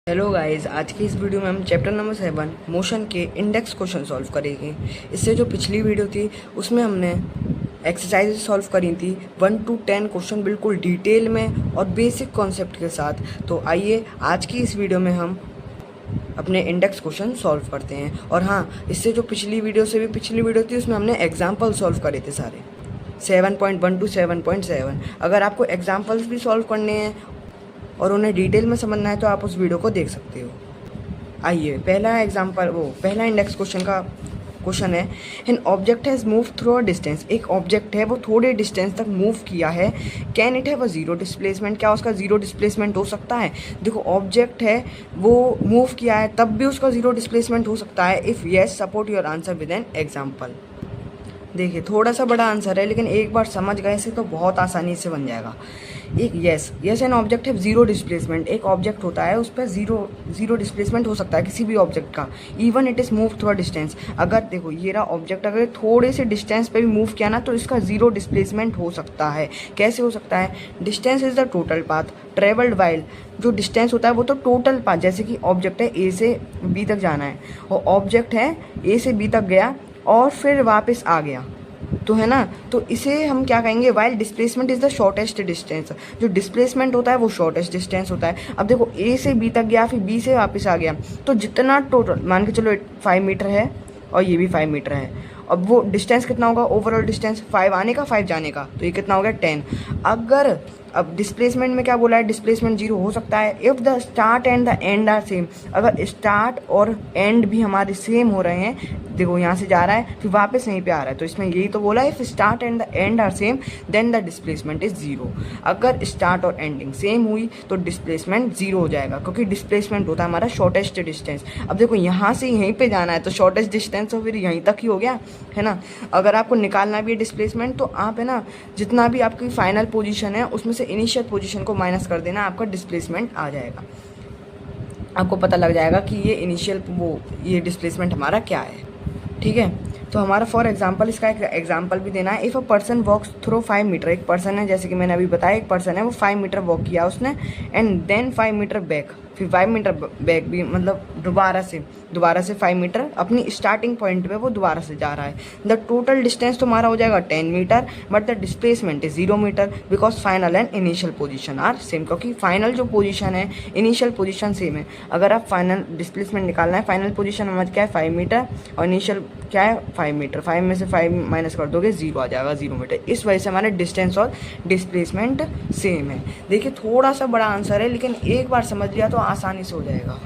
Hello guys, आज की इस वीडियो में हम चैप्टर नंबर 7 मोशन के इंडेक्स क्वेश्चन सॉल्व करेंगे। इससे जो पिछली वीडियो थी उसमें हमने एक्सरसाइज सॉल्व करी थी 1 to 10 क्वेश्चन बिल्कुल डिटेल में और बेसिक कॉन्सेप्ट के साथ। तो आइए आज की इस वीडियो में हम अपने इंडेक्स क्वेश्चन सॉल्व करते हैं। और हाँ, इससे जो पिछली वीडियो थी उसमें हमने एग्जाम्पल सॉल्व करे थे सारे 7.1 to 7.7। अगर आपको एग्जाम्पल्स भी सॉल्व करने हैं और उन्हें डिटेल में समझना है तो आप उस वीडियो को देख सकते हो। आइए पहला इंडेक्स क्वेश्चन का क्वेश्चन है, an object has move through a distance. एक ऑब्जेक्ट है, वो थोड़े डिस्टेंस तक मूव किया है। Can it have a zero displacement. क्या उसका जीरो डिस्प्लेसमेंट हो सकता है? देखो, ऑब्जेक्ट है, वो मूव किया है तब भी उसका जीरो डिस्प्लेसमेंट हो सकता है। If yes, support your answer with an example. देखिए, थोड़ा सा बड़ा आंसर है लेकिन एक बार समझ गए से तो बहुत आसानी से बन जाएगा। एक यस एन ऑब्जेक्ट है जीरो डिस्प्लेसमेंट। एक ऑब्जेक्ट होता है, उस पर जीरो डिस्प्लेसमेंट हो सकता है किसी भी ऑब्जेक्ट का, even it is move through a distance. अगर देखो, ये रहा ऑब्जेक्ट, अगर थोड़े से डिस्टेंस पे भी मूव किया ना तो इसका जीरो डिस्प्लेसमेंट हो सकता है। कैसे हो सकता है? Distance is the total path travelled while. जो डिस्टेंस होता है वो तो टोटल पाथ, जैसे कि ऑब्जेक्ट है ए से बी तक जाना है और ऑब्जेक्ट है ए से बी तक गया और फिर वापस आ गया, तो है ना, तो इसे हम क्या कहेंगे? While displacement is the shortest distance. जो डिस्प्लेसमेंट होता है वो शॉर्टेस्ट डिस्टेंस होता है। अब देखो, ए से बी तक गया, फिर बी से वापस आ गया, तो जितना टोटल मान के चलो 5 मीटर है और ये भी 5 मीटर है। अब वो डिस्टेंस कितना होगा? ओवरऑल डिस्टेंस 5 आने का 5 जाने का, तो ये कितना हो गया? 10। अगर अब डिस्प्लेसमेंट में क्या बोला है? डिस्प्लेसमेंट जीरो हो सकता है if the start and the end are same. अगर स्टार्ट और एंड भी हमारे सेम हो रहे हैं, देखो यहाँ से जा रहा है फिर वापस यहीं पे आ रहा है, तो इसमें यही तो बोला है, if start and the end are same then the displacement is zero. अगर स्टार्ट और एंडिंग सेम हुई तो डिस्प्लेसमेंट जीरो हो जाएगा, क्योंकि डिस्प्लेसमेंट होता है हमारा शॉर्टेस्ट डिस्टेंस। अब देखो, यहाँ से यहीं पे जाना है तो शॉर्टेस्ट डिस्टेंस तो फिर यहीं तक ही हो गया, है ना। अगर आपको निकालना भी है डिस्प्लेसमेंट तो आप, है ना, जितना भी आपकी फाइनल पोजीशन है उसमें से इनिशियल पोजीशन को माइनस कर देना, आपका डिस्प्लेसमेंट आ जाएगा। आपको पता लग जाएगा कि ये डिस्प्लेसमेंट हमारा क्या है। ठीक है, तो हमारा फॉर एग्जांपल इसका एक एग्जांपल भी देना है। If a person walks through 5 metre, एक पर्सन है, जैसे कि मैंने अभी बताया, एक पर्सन है, वो 5 मीटर वॉक किया उसने, एंड देन 5 मीटर बैक, फिर 5 मीटर बैक भी, मतलब दोबारा से 5 मीटर अपनी स्टार्टिंग पॉइंट पे वो दोबारा से जा रहा है। द टोटल डिस्टेंस तुम्हारा हो जाएगा 10 metre, but the displacement is 0 metre because final and initial position are same. क्योंकि फाइनल जो पोजीशन है, इनिशियल पोजीशन सेम है। अगर आप फाइनल डिस्प्लेसमेंट निकालना है, फाइनल पोजीशन हमारा क्या है? 5 मीटर, और इनिशियल क्या है? 5 मीटर। 5 में से 5 माइनस कर दोगे, 0 आ जाएगा, 0 मीटर। इस वजह से हमारे डिस्टेंस और डिस्प्लेसमेंट सेम है। देखिए, थोड़ा सा बड़ा आंसर है लेकिन एक बार समझ लिया तो आसानी से हो जाएगा।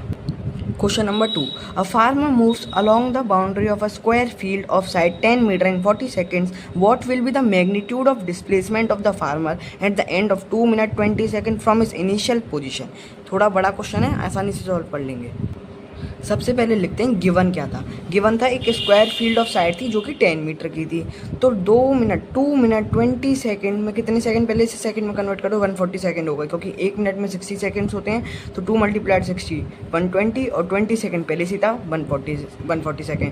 Question number 2. A farmer moves along the boundary of a square field of side 10 meter in 40 seconds. What will be the magnitude of displacement of the farmer at the end of 2 minute 20 seconds from his initial position? थोड़ा बड़ा question है, आसानी से solve कर लेंगे। सबसे पहले लिखते हैं गिवन क्या था। गिवन था एक स्क्वायर फील्ड ऑफ साइड थी जो कि 10 मीटर की थी। तो 2 मिनट 20 सेकंड में कितने सेकंड? पहले इसे सेकंड में कन्वर्ट करो, 140 सेकंड हो गए, क्योंकि 1 मिनट में 60 सेकंड्स होते हैं, तो 2 × 60 120, और 20 सेकंड पहले से था 140 सेकंड।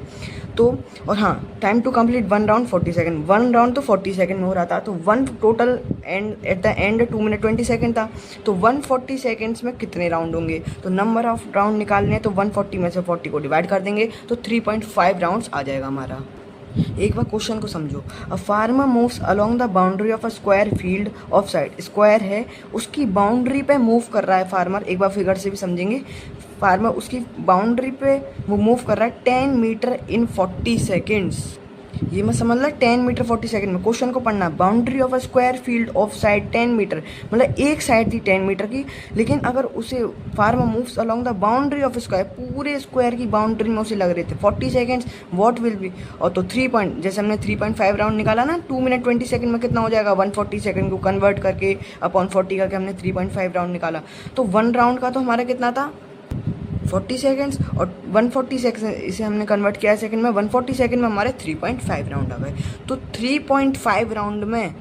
तो और हाँ, time to complete 1 round 40 second. 1 round तो 40 सेकंड में हो रहा था, तो 1 total and at the end 2 minute 20 second था। तो 140 सेकंड्स में कितने राउंड होंगे? तो नंबर ऑफ राउंड निकालने हैं, तो 140 में से 40 को डिवाइड कर देंगे तो 3.5 राउंड्स आ जाएगा हमारा। एक बार क्वेश्चन को समझो। A farmer moves along the boundary of a square field of side. Square है, उसकी बाउंड्री पे मूव कर रहा है फार्मर। एक बार फिगर से भी समझेंगे। फार्मर उसकी बाउंड्री पे वो मूव कर रहा है 10 मीटर इन 40 सेकेंड्स। ये मैं समझ ला, 10 मीटर 40 सेकंड में। क्वेश्चन को पढ़ना, boundary of a square field of side 10 metre, मतलब एक साइड थी 10 मीटर की, लेकिन अगर उसे farmer moves along the boundary of square, पूरे स्क्वायर की बाउंड्री में उसे लग रहे थे 40 सेकंड्स, व्हाट विल बी। और तो 3 पॉइंट, जैसे हमने 3.5 राउंड निकाला ना, 2 मिनट 20 सेकंड में कितना हो जाएगा? 140 सेकंड को कन्वर्ट करके अपॉन 40 करके हमने 3.5 राउंड निकाला। तो 1 राउंड का तो हमारा कितना था? 40 सेकेंड्स, और 140 सेकेंड इसे हमने कन्वर्ट किया सेकंड में, 140 सेकंड में हमारे 3.5 राउंड आ गए। तो 3.5 राउंड में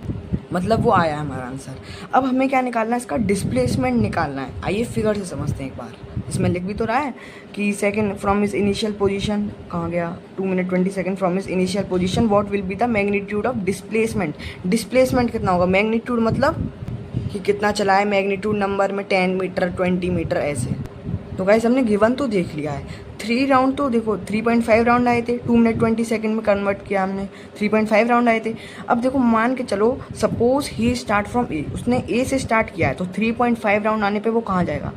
मतलब वो आया हमारा आंसर। अब हमें क्या निकालना है? इसका डिस्प्लेसमेंट निकालना है। आइए फिगर से समझते हैं एक बार। इसमें लिख भी तो रहा है कि second from his initial position, कहाँ गया? 2 minute 20 second from his initial position, what will be the magnitude of displacement. Displacement कितना होगा? मैग्नीट्यूड मतलब कि कितना चला है, मैग्नीट्यूड नंबर में 10 मीटर 20 मीटर ऐसे। तो गाइस हमने गिवन तो देख लिया है। 3 राउंड तो देखो 3.5 राउंड आए थे, 2 मिनट 20 सेकंड में कन्वर्ट किया हमने, 3.5 राउंड आए थे। अब देखो मान के चलो सपोज ही स्टार्ट फ्रॉम ए, उसने ए से स्टार्ट किया है, तो 3.5 राउंड आने पे वो कहाँ जाएगा,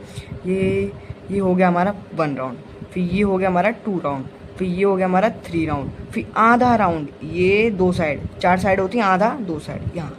ये हो गया हमारा 1 राउंड, फिर ये हो गया हमारा 2 राउंड, फिर ये हो गया हमारा 3 राउंड, फिर आधा राउंड, ये 2 साइड, 4 साइड होती है, आधा 2 साइड यहाँ,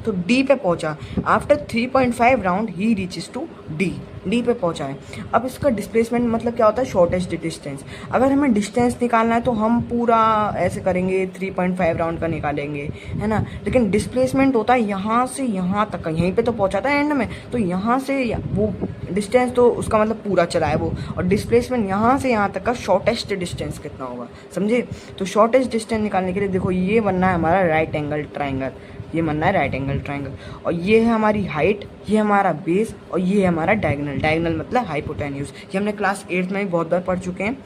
तो डी पे पहुंचा। After 3.5 round he reaches to D पे पहुंचा है। अब इसका डिस्प्लेसमेंट मतलब क्या होता है, शॉर्टेस्ट डिस्टेंस। अगर हमें डिस्टेंस निकालना है तो हम पूरा ऐसे करेंगे, 3.5 राउंड का निकालेंगे, है ना। लेकिन डिस्प्लेसमेंट होता है यहाँ से यहाँ तक का, यहीं पे तो पहुंचा था एंड में, तो यहाँ से वो डिस्टेंस, तो उसका मतलब पूरा चला है वो, और डिस्प्लेसमेंट यहाँ से यहाँ तक का शॉर्टेस्ट डिस्टेंस कितना होगा, समझे। तो शॉर्टेस्ट डिस्टेंस निकालने के लिए देखो ये बनना है हमारा राइट एंगल ट्राइंगल, ये बनना है राइट एंगल ट्राइंगल, और ये है हमारी हाइट, ये हमारा बेस, और ये है हमारा डायगोनल। डायगोनल मतलब हाइपोटेन्यूज, ये हमने क्लास 8 में भी बहुत बार पढ़ चुके हैं।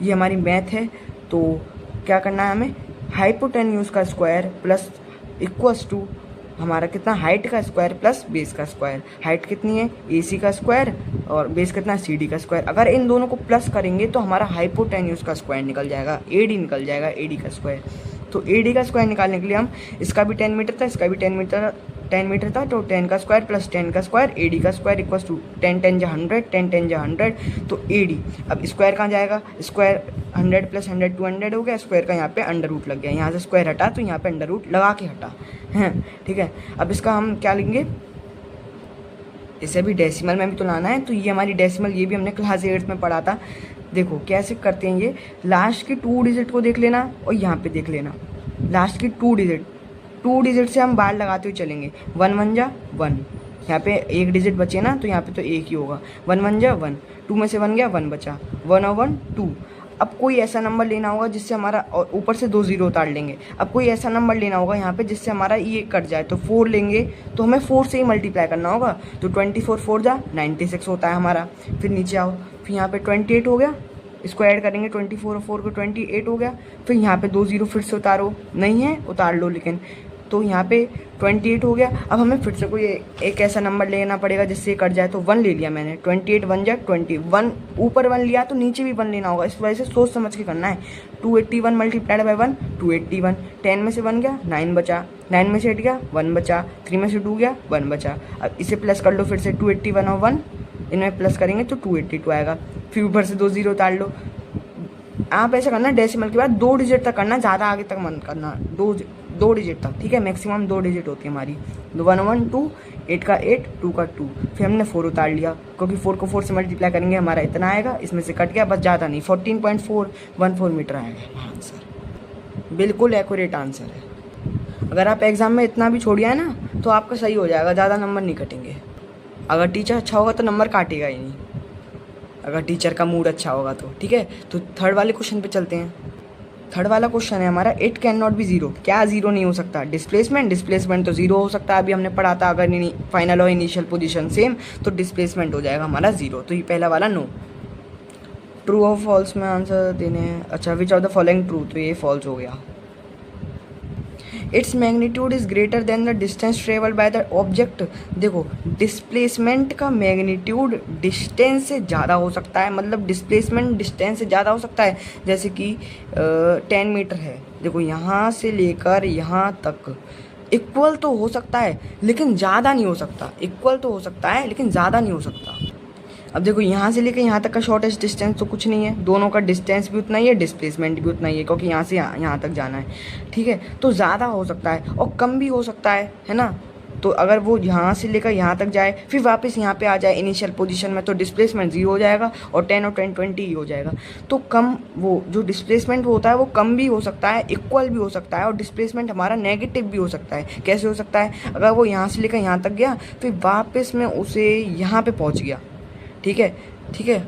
ये हमारी मैथ है। तो क्या करना है हमें, हाइपोटेन्यूज का स्क्वायर प्लस इक्वल्स टू हमारा कितना, हाइट का स्क्वायर प्लस बेस का स्क्वायर। हाइट कितनी है, AC का स्क्वायर, और बेस कितना, CD का स्क्वायर। अगर इन दोनों को प्लस करेंगे तो हमारा हाइपोटेन्यूज का स्क्वायर निकल जाएगा, AD निकल जाएगा, AD का स्क्वायर। तो AD का स्क्वायर निकालने के लिए हम, इसका भी 10 मीटर था, इसका भी 10 मीटर था, तो 10 का स्क्वायर प्लस 10 का स्क्वायर, AD का स्क्वायर इक्वल्स टू 10 10 जा 100, 10 10 जा 100, तो AD। अब स्क्वायर कहाँ जाएगा, स्क्वायर 100 प्लस 100 200 हो गया, स्क्वायर का यहाँ पे अंडर रूट लग गया, यहाँ से स्क्वायर हटा तो यहाँ पे अंडर रूट लगा के हटा है, ठीक है। अब इसका हम क्या लेंगे, इसे भी डेसिमल में भी तो लाना है, तो ये हमारी डेसिमल, ये भी हमने क्लास 8 में पढ़ा था। देखो कैसे करते हैं, ये लास्ट की 2 डिजिट को देख लेना और यहाँ पे देख लेना, लास्ट की 2 डिजिट से हम बार लगाते हुए चलेंगे। 1 1 जा 1, यहाँ पे 1 डिजिट बचे ना, तो यहाँ पे तो 1 ही होगा। 1 1 जा 1, 2 में से 1 गया, 1 बचा, 1 और 1 2। अब कोई ऐसा नंबर लेना होगा जिससे हमारा, और ऊपर से 2 0 उतार लेंगे। अब कोई ऐसा नंबर लेना होगा यहाँ पे जिससे हमारा ये कट जाए, तो 4 लेंगे, तो हमें 4 से ही मल्टीप्लाई करना होगा। तो 24 4 जा 96 होता है हमारा। फिर नीचे आओ, फिर यहाँ पे 28 हो गया, इसको ऐड करेंगे 24 और 4 को 28 हो गया। फिर यहाँ पे 2 0 फिर से उतारो, नहीं है उतार लो, लेकिन तो यहाँ पे 28 हो गया। अब हमें फिर से कोई एक ऐसा नंबर लेना पड़ेगा जिससे ये कट जाए, तो 1 ले लिया मैंने, 28 1 जा 21, ऊपर 1 लिया तो नीचे भी 1 लेना होगा, इस वजह से सोच समझ के करना है। 281 मल्टीप्लाइड बाई 1 281, 10 में से 1 गया 9 बचा, 9 में से 8 गया 1 बचा, 3 में से 2 गया 1 बचा। अब इसे प्लस कर लो फिर से, 281 और 1 इनमें प्लस करेंगे तो 282 आएगा। फिर ऊपर से 2 0 उतार लो। आप ऐसा करना, डेसिमल के बाद 2 डिजिट तक करना, ज़्यादा आगे तक मत करना, 2 डिजिट तक, ठीक है। मैक्सिमम 2 डिजिट होती है हमारी। 1 1 2, 8 का 8, 2 का 2। फिर हमने 4 उतार लिया, क्योंकि 4 को 4 से मल्टीप्लाई करेंगे हमारा इतना आएगा, इसमें से कट गया, बस ज़्यादा नहीं, 14.414 मीटर आएगा आंसर। बिल्कुल एक्यूरेट आंसर है। अगर आप एग्जाम में इतना भी छोड़िए है ना, तो आपका सही हो जाएगा, ज़्यादा नंबर नहीं कटेंगे। अगर टीचर अच्छा होगा तो नंबर काटेगा ही नहीं, अगर टीचर का मूड अच्छा होगा तो, ठीक है। तो थर्ड वाले क्वेश्चन पे चलते हैं। थर्ड वाला क्वेश्चन है हमारा, it can not be zero. क्या जीरो नहीं हो सकता, डिस्प्लेसमेंट तो जीरो हो सकता है, अभी हमने पढ़ा था। अगर फाइनल और इनिशियल पोजीशन सेम तो डिस्प्लेसमेंट हो जाएगा हमारा जीरो। तो ये पहला वाला नो। ट्रू और फॉल्स में आंसर देने हैं। अच्छा, which of the following true, तो ये फॉल्स हो गया। Its magnitude is greater than the distance travelled by the object. देखो डिस्प्लेसमेंट का मैग्नीट्यूड डिस्टेंस से ज़्यादा हो सकता है, मतलब डिस्प्लेसमेंट डिस्टेंस से ज़्यादा हो सकता है। जैसे कि 10 मीटर है, देखो यहाँ से लेकर यहाँ तक इक्वल तो हो सकता है लेकिन ज़्यादा नहीं हो सकता। इक्वल तो हो सकता है लेकिन ज़्यादा नहीं हो सकता। अब देखो यहाँ से लेकर यहाँ तक का शॉर्टेस्ट डिस्टेंस तो कुछ नहीं है, दोनों का डिस्टेंस भी उतना ही है, डिस्प्लेसमेंट भी उतना ही है, क्योंकि यहाँ से यहाँ तक जाना है, ठीक है। तो ज़्यादा हो सकता है और कम भी हो सकता है ना। तो अगर वो यहाँ से लेकर यहाँ तक जाए फिर वापस यहाँ पे आ जाए इनिशियल पोजीशन में, तो डिस्प्लेसमेंट 0 हो जाएगा और 10 और 10 20 ही हो जाएगा। तो कम, वो जो डिस्प्लेसमेंट होता है वो कम भी हो सकता है, इक्वल भी हो सकता है, और डिस्प्लेसमेंट हमारा नेगेटिव भी हो सकता है। कैसे हो सकता है, अगर वो यहाँ से लेकर यहाँ तक गया फिर वापस में उसे यहाँ पर पहुँच गया, ठीक है।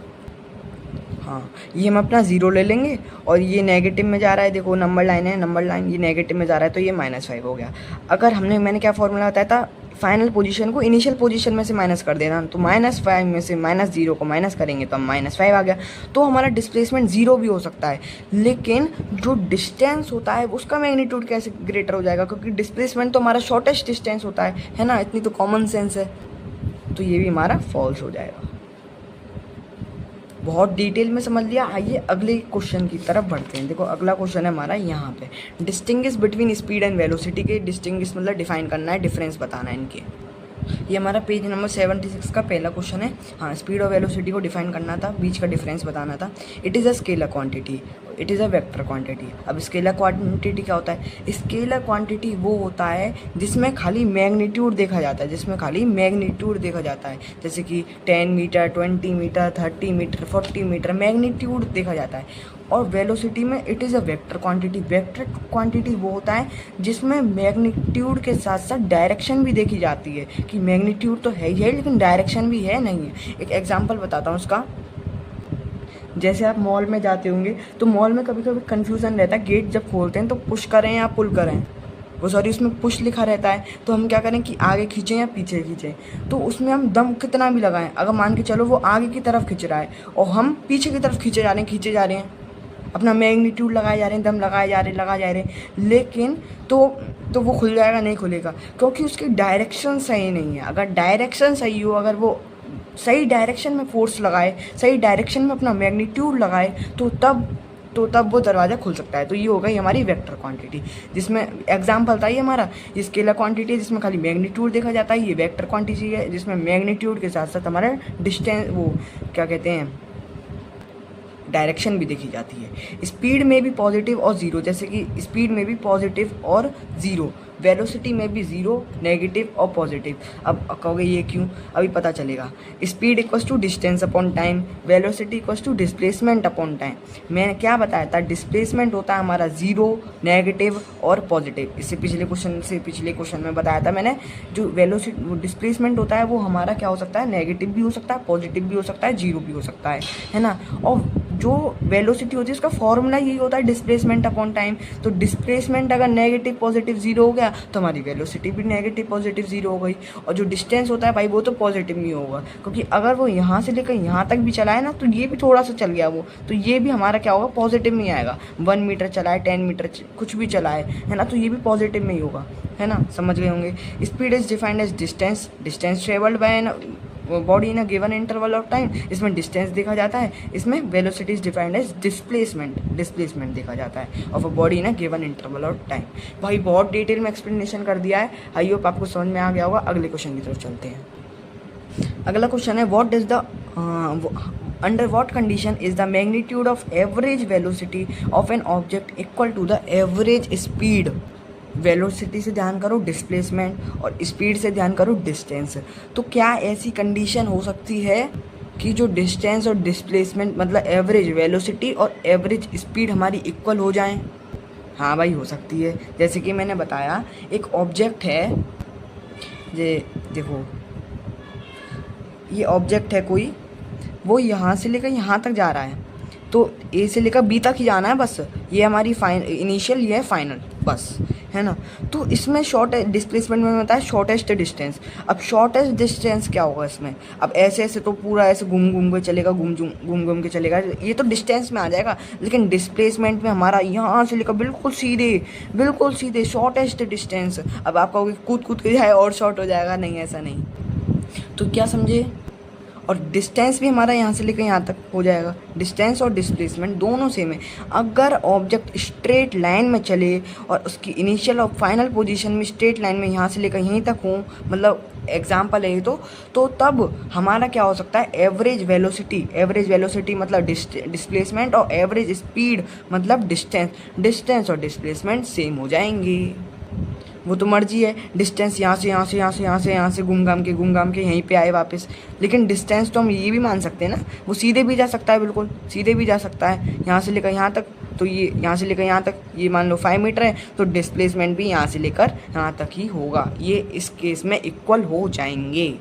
हाँ, ये हम अपना 0 ले लेंगे और ये नेगेटिव में जा रहा है, देखो नंबर लाइन है, नंबर लाइन ये नेगेटिव में जा रहा है, तो ये -5 हो गया। अगर मैंने क्या फॉर्मूला बताया था, फाइनल पोजीशन को इनिशियल पोजीशन में से माइनस कर देना, तो -5 में से -0 को माइनस करेंगे तो हम -5 आ गया। तो हमारा डिस्प्लेसमेंट 0 भी हो सकता है, लेकिन जो डिस्टेंस होता है उसका मैग्नीट्यूड कैसे ग्रेटर हो जाएगा, क्योंकि डिस्प्लेसमेंट तो हमारा शॉर्टेस्ट डिस्टेंस होता है ना। इतनी तो कॉमन सेंस है। तो ये भी हमारा फॉल्स हो जाएगा। बहुत डिटेल में समझ लिया। आइए अगले क्वेश्चन की तरफ बढ़ते हैं। देखो अगला क्वेश्चन है हमारा यहाँ पे, distinguish between speed and velocity के। डिस्टिंग्विश मतलब डिफाइन करना है, डिफरेंस बताना है इनके। ये हमारा पेज नंबर 76 का पहला क्वेश्चन है। हाँ, स्पीड और वेलोसिटी को डिफाइन करना था, बीच का डिफरेंस बताना था। It is a scalar quantity, it is a vector quantity. अब स्केलर क्वांटिटी क्या होता है? स्केलर क्वांटिटी वो होता है जिसमें खाली मैग्नीट्यूड देखा जाता है, जिसमें खाली मैग्नीट्यूड देखा जाता है, जैसे कि 10 metre, 20 metre, 30 metre, 40 metre, magnitude देखा जाता है। और वेलोसिटी में it is a vector quantity. Vector quantity वो होता है जिसमें मैग्नीट्यूड के साथ साथ डायरेक्शन भी देखी जाती है, कि मैग्नीट्यूड तो है ही है लेकिन डायरेक्शन भी है, नहीं है। एक एग्जांपल बताता हूँ उसका। जैसे आप मॉल में जाते होंगे तो मॉल में कभी कभी कन्फ्यूज़न रहता है, गेट जब खोलते हैं तो पुश करें या पुल करें। वो सॉरी, उसमें पुश लिखा रहता है, तो हम क्या करें कि आगे खींचें या पीछे खींचें। तो उसमें हम दम कितना भी लगाएं, अगर मान के चलो वो आगे की तरफ खींच रहा है और हम पीछे की तरफ खींचे जा रहे हैं, अपना मैग्नीट्यूड लगाए जा रहे हैं, दम लगाए जा रहे हैं, लेकिन तो वो खुल जाएगा, नहीं खुलेगा, क्योंकि उसकी डायरेक्शन सही नहीं है। अगर डायरेक्शन सही हो, अगर वो सही डायरेक्शन में फोर्स लगाए, सही डायरेक्शन में अपना मैग्नीट्यूड लगाए, तो तब वो दरवाज़ा खुल सकता है। तो ये हो गई हमारी वेक्टर क्वांटिटी, जिसमें एग्जाम्पल था ये हमारा। ये स्केलर क्वांटिटी है जिसमें खाली मैग्नीट्यूड देखा जाता है। ये वेक्टर क्वांटिटी है जिसमें मैग्नीट्यूड के साथ साथ हमारा डिस्टेंस, वो क्या कहते हैं, डायरेक्शन भी देखी जाती है। स्पीड में भी पॉजिटिव और ज़ीरो, जैसे कि स्पीड में भी पॉजिटिव और ज़ीरो, वेलोसिटी में भी ज़ीरो, नेगेटिव और पॉजिटिव। अब कहोगे ये क्यों, अभी पता चलेगा। Speed equals to distance upon time, velocity equals to displacement upon time. मैंने क्या बताया था, डिस्प्लेसमेंट होता है हमारा ज़ीरो, नेगेटिव और पॉजिटिव। इससे पिछले क्वेश्चन में बताया था मैंने, जो वेलोसिटी डिस्प्लेसमेंट होता है वो हमारा क्या हो सकता है, नेगेटिव भी हो सकता है, पॉजिटिव भी हो सकता है, जीरो भी हो सकता है ना। और जो वेलोसिटी होती है उसका फॉर्मूला यही होता है, डिस्प्लेसमेंट अपॉन टाइम। तो डिस्प्लेसमेंट अगर नेगेटिव पॉजिटिव जीरो हो गया तो हमारी वेलोसिटी भी नेगेटिव पॉजिटिव जीरो हो गई। और जो डिस्टेंस होता है भाई वो तो पॉजिटिव नहीं होगा, क्योंकि अगर वो यहाँ से लेकर यहाँ तक भी चलाए ना, तो ये भी थोड़ा सा चल गया वो, तो ये भी हमारा क्या होगा, पॉजिटिव नहीं आएगा। 1 मीटर चलाए, 10 मीटर कुछ भी चलाए, है ना, तो ये भी पॉजिटिव में ही होगा, है ना, समझ गए होंगे। Speed is defined as distance travelled by an body in a given interval of time. इसमें डिस्टेंस देखा जाता है, इसमें velocity is defined as displacement देखा जाता है of a body in a given interval of time. भाई बहुत डिटेल में एक्सप्लेनेशन कर दिया है, आई होप आपको समझ में आ गया होगा। अगले क्वेश्चन की तरफ चलते हैं। अगला क्वेश्चन है, what is the under what condition is the magnitude of average velocity of an object equal to the average speed. Velocity से ध्यान करो डिस्प्लेसमेंट, और स्पीड से ध्यान करो डिस्टेंस। तो क्या ऐसी कंडीशन हो सकती है कि जो डिस्टेंस और डिस्प्लेसमेंट, मतलब एवरेज वेलोसिटी और एवरेज स्पीड हमारी इक्वल हो जाएं? हाँ भाई, हो सकती है। जैसे कि मैंने बताया, एक ऑब्जेक्ट है, ये देखो, ये ऑब्जेक्ट है कोई, वो यहाँ से लेकर यहाँ तक जा रहा है, तो ए से लेकर बी तक ही जाना है बस। ये हमारी इनिशियल, ये है फाइनल, बस, है ना। तो इसमें डिस्प्लेसमेंट में होता है शॉर्टेस्ट डिस्टेंस। अब शॉर्टेस्ट डिस्टेंस क्या होगा इसमें, अब ऐसे तो पूरा ऐसे घूम के चलेगा, घूम के चलेगा, ये तो डिस्टेंस में आ जाएगा। लेकिन डिस्प्लेसमेंट में हमारा यहाँ से लेकर बिल्कुल सीधे शॉर्टेस्ट डिस्टेंस। अब आप कहोगे कूद के जाए और शॉर्ट हो जाएगा, नहीं, ऐसा नहीं। तो क्या समझे, और डिस्टेंस भी हमारा यहाँ से लेकर यहाँ तक हो जाएगा। डिस्टेंस और डिस्प्लेसमेंट दोनों सेम है। अगर ऑब्जेक्ट स्ट्रेट लाइन में चले और उसकी इनिशियल और फाइनल पोजीशन में स्ट्रेट लाइन में यहाँ से लेकर यहीं तक हो, मतलब एग्जाम्पल है ये, तो तब हमारा क्या हो सकता है, एवरेज वेलोसिटी मतलब डिस्प्लेसमेंट, और एवरेज स्पीड मतलब डिस्टेंस और डिस्प्लेसमेंट सेम हो जाएंगे। वो तो मर्जी है, डिस्टेंस यहाँ से घूम घाम के यहीं पे आए वापस। लेकिन डिस्टेंस तो हम ये भी मान सकते हैं ना, वो सीधे भी जा सकता है, बिल्कुल सीधे भी जा सकता है, यहाँ से लेकर यहाँ तक। तो ये यहाँ से लेकर यहाँ तक, ये मान लो 5 मीटर है, तो डिस्प्लेसमेंट भी यहाँ से लेकर यहाँ तक ही होगा। ये इस केस में इक्वल हो जाएंगे।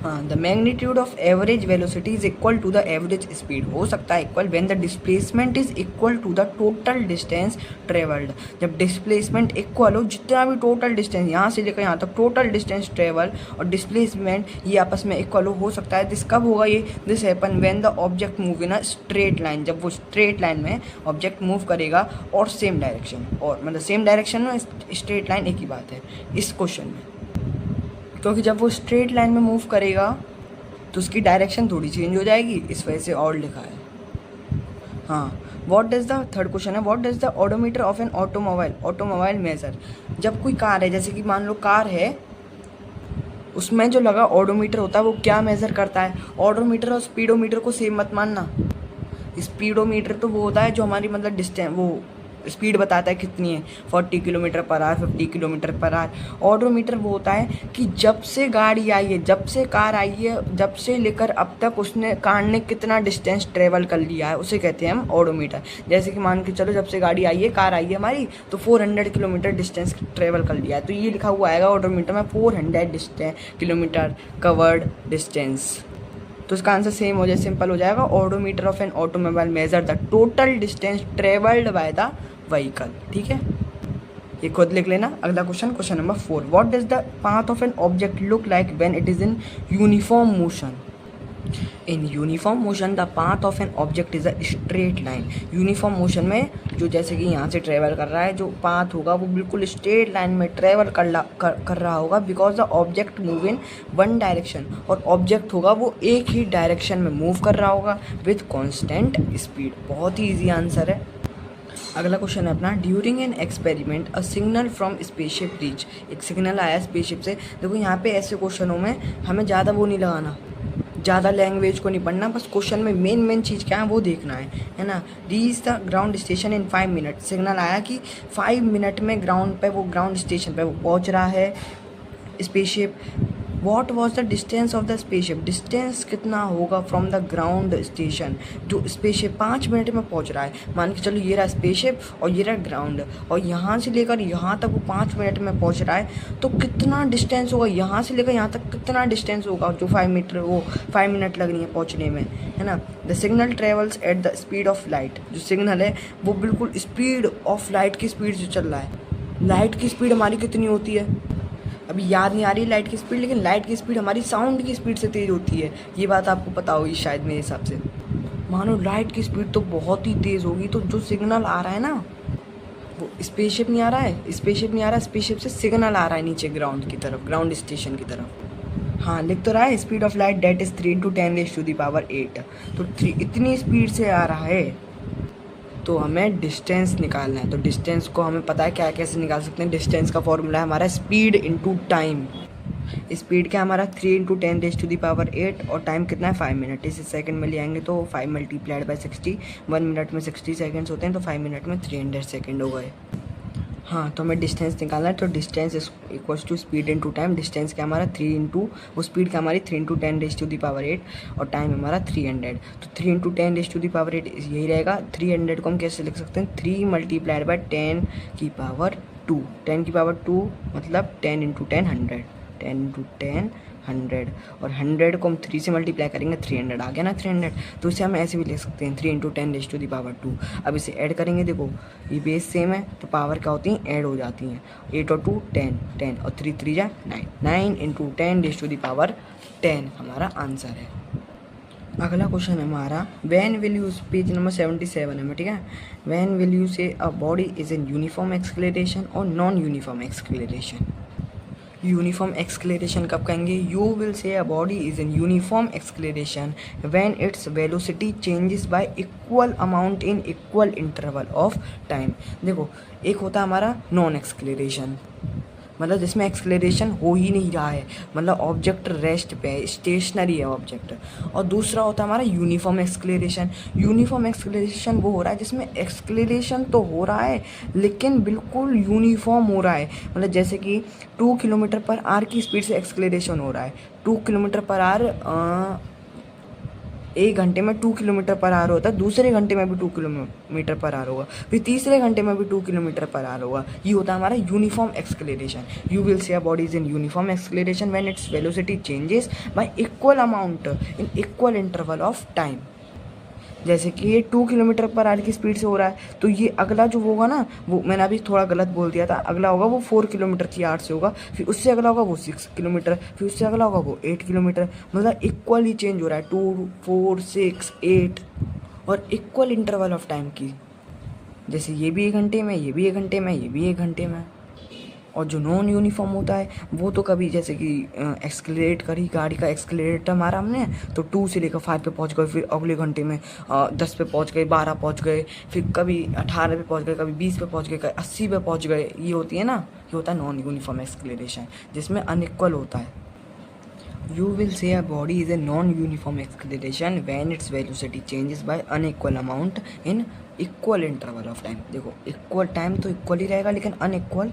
हाँ, the magnitude of average velocity is equal to the average speed हो सकता है equal when the displacement is equal to the total distance travelled. जब डिस्प्लेसमेंट इक्वल हो, जितना भी टोटल डिस्टेंस यहाँ से लेकर यहाँ तक टोटल डिस्टेंस ट्रेवल और डिस्प्लेसमेंट ये आपस में इक्वल हो सकता है। दिस कब होगा ये, this happen when the object move in a straight line. जब वो स्ट्रेट लाइन में ऑब्जेक्ट मूव करेगा और सेम डायरेक्शन, और मतलब सेम डायरेक्शन में स्ट्रेट लाइन एक ही बात है इस क्वेश्चन में, क्योंकि जब वो स्ट्रेट लाइन में मूव करेगा तो उसकी डायरेक्शन थोड़ी चेंज हो जाएगी, इस वजह से और लिखा है। हाँ, what does the third question है, what does the odometer of an automobile measure. जब कोई कार है, जैसे कि मान लो कार है, उसमें जो लगा ऑडोमीटर होता है वो क्या मेज़र करता है। ऑडोमीटर और स्पीडोमीटर को सेम मत मानना। स्पीडोमीटर तो वो होता है जो हमारी मतलब डिस्टेंस, वो स्पीड बताता है कितनी है, 40 kilometre per our, 50 kilometre per our. Odometer वो होता है कि जब से गाड़ी आई है, जब से कार आई है, जब से लेकर अब तक उसने कार ने कितना डिस्टेंस ट्रेवल कर लिया है, उसे कहते हैं हम ऑडोमीटर। जैसे कि मान के चलो जब से गाड़ी आई है, कार आई है हमारी, तो 400 किलोमीटर डिस्टेंस ट्रेवल कर लिया है, तो ये लिखा हुआ आएगा ऑडोमीटर में 400 किलोमीटर कवर्ड डिस्टेंस। तो इसका आंसर सेम हो जाए, सिंपल हो जाएगा। Odometer of an automobile measure the total distance travelled by the vehicle. ठीक है, ये खुद लिख लेना। अगला question number 4, what does the path of an object look like when it is in uniform motion. In uniform motion the path of an object is a straight line. Uniform motion में जो जैसे कि यहाँ से travel कर रहा है, जो पाथ होगा वो बिल्कुल स्ट्रेट लाइन में ट्रेवल कर रहा होगा, because the object move in one direction. और ऑब्जेक्ट होगा वो एक ही डायरेक्शन में मूव कर रहा होगा विथ कॉन्स्टेंट स्पीड। बहुत ही ईजी आंसर है। अगला क्वेश्चन है अपना, during an experiment a signal from spaceship reach. एक सिग्नल आया स्पेसशिप से। देखो यहाँ पे ऐसे क्वेश्चनों में हमें ज़्यादा वो नहीं लगाना, ज़्यादा लैंग्वेज को नहीं पढ़ना, बस क्वेश्चन में मेन चीज़ क्या है वो देखना है ना। Reach the ground station in 5 minute. Signal आया कि 5 मिनट में ग्राउंड स्टेशन पे वो पहुँच रहा है spaceship. What was the distance of the spaceship. Distance कितना होगा फ्रॉम द ग्राउंड स्टेशन। जो स्पेसशिप 5 मिनट में पहुंच रहा है, मान के चलो ये रहा स्पेसशिप और ये रहा ग्राउंड, और यहाँ से लेकर यहाँ तक वो 5 मिनट में पहुंच रहा है, तो कितना डिस्टेंस होगा यहाँ से लेकर यहाँ तक, कितना डिस्टेंस होगा जो 5 मिनट लगनी है पहुँचने में, है ना। The signal travels at the speed of light. जो सिग्नल है वो बिल्कुल स्पीड ऑफ लाइट की स्पीड से चल रहा है। लाइट की स्पीड हमारी कितनी होती है, अभी याद नहीं आ रही लाइट की स्पीड, लेकिन लाइट की स्पीड हमारी साउंड की स्पीड से तेज़ होती है। ये बात आपको पता होगी शायद मेरे हिसाब से। मानो लाइट की स्पीड तो बहुत ही तेज़ होगी, तो जो सिग्नल आ रहा है ना वो स्पेसशिप नहीं आ रहा है, स्पेसशिप से सिग्नल आ रहा है नीचे ग्राउंड की तरफ, ग्राउंड स्टेशन की तरफ। हाँ, लिख तो रहा है speed of light that is 3 × 10⁸ तो 3 इतनी स्पीड से आ रहा है, तो हमें डिस्टेंस निकालना है। तो डिस्टेंस को हमें पता है क्या कैसे निकाल सकते हैं। डिस्टेंस का फॉर्मूला है हमारा स्पीड इंटू टाइम। स्पीड क्या हमारा 3 × 10⁸ और टाइम कितना है 5 मिनट। इसे सेकंड में ले आएंगे तो 5 × 60, 1 मिनट में 60 सेकंड्स होते हैं, तो 5 मिनट में 300 सेकंड हो गए। हाँ, तो हमें डिस्टेंस निकालना है, तो distance equals to speed into time. Distance क्या हमारा 3 इंटू, वो स्पीड क्या हमारी 3 × 10⁸ और टाइम हमारा 300। तो 3 × 10⁸ यही रहेगा। 300 को हम कैसे लिख सकते हैं, 3 × 10⁻², मतलब 10 × 10 100, 10 × 10 100, और 100 को हम 3 से मल्टीप्लाई करेंगे, 300 आ गया ना 300। तो इसे हम ऐसे भी लिख सकते हैं 3 × 10⁻²। अब इसे ऐड करेंगे, देखो ये बेस सेम है तो पावर क्या होती हैं, ऐड हो जाती हैं। 8 और 2 10, 10 और 3 3 जा 9, 9 × 10⁻10 हमारा आंसर है। अगला क्वेश्चन है हमारा, when will use, page number 77 है, ठीक है। When will you say a body is in uniform acceleration और non uniform acceleration. Uniform acceleration कब कहेंगे, you will say a body is in uniform acceleration when its velocity changes by equal amount in equal interval of time. देखो, एक होता है हमारा non एक्सक्लेरेशन, मतलब जिसमें एक्सलेरेशन हो ही नहीं रहा है, मतलब ऑब्जेक्ट रेस्ट पे है, स्टेशनरी है ऑब्जेक्ट। और दूसरा होता है हमारा यूनिफॉर्म एक्सक्लेरेशन। यूनिफॉर्म एक्सक्लेरेशन वो हो रहा है जिसमें एक्सक्लेरेशन तो हो रहा है लेकिन बिल्कुल यूनिफॉर्म हो रहा है, मतलब जैसे कि 2 km/h की स्पीड से एक्सक्लेरेशन हो रहा है। 2 km/h 1 घंटे में 2 km/h होता है, दूसरे घंटे में भी 2 km/h होगा, फिर तीसरे घंटे में भी 2 km/h होगा। ये होता है हमारा uniform एक्सक्लेरेशन। You will say a body is in uniform acceleration when its velocity changes by equal amount in equal interval of time. जैसे कि ये 2 km/h की स्पीड से हो रहा है, तो ये अगला जो होगा ना, वो मैंने अभी थोड़ा गलत बोल दिया था, अगला होगा वो 4 km/h से होगा, फिर उससे अगला होगा वो 6 किलोमीटर, फिर उससे अगला होगा वो 8 किलोमीटर। मतलब इक्वल ही चेंज हो रहा है, 2 4 6 8 और इक्वल इंटरवल ऑफ टाइम की। जैसे ये भी 1 घंटे में, ये भी 1 घंटे में, ये भी 1 घंटे में। और जो नॉन यूनिफॉर्म होता है वो तो कभी जैसे कि एक्सक्लेरेट करी गाड़ी का एक्सक्लेरेटर मारा हमने तो 2 से लेकर 5 पे पहुंच गए, फिर अगले घंटे में 10 पे पहुंच गए, 12 पहुंच गए, फिर कभी 18 पे पहुंच गए, कभी 20 पे पहुंच गए, कभी 80 पे पहुंच गए। ये होती है ना, ये होता है नॉन यूनिफॉर्म एक्सक्लेरेशन, जिसमें अनइक्वल होता है। You will say a body is a non-uniform acceleration when its velocity changes by unequal amount in equal interval of time। देखो इक्वल टाइम तो इक्वल ही रहेगा, लेकिन अनइक्वल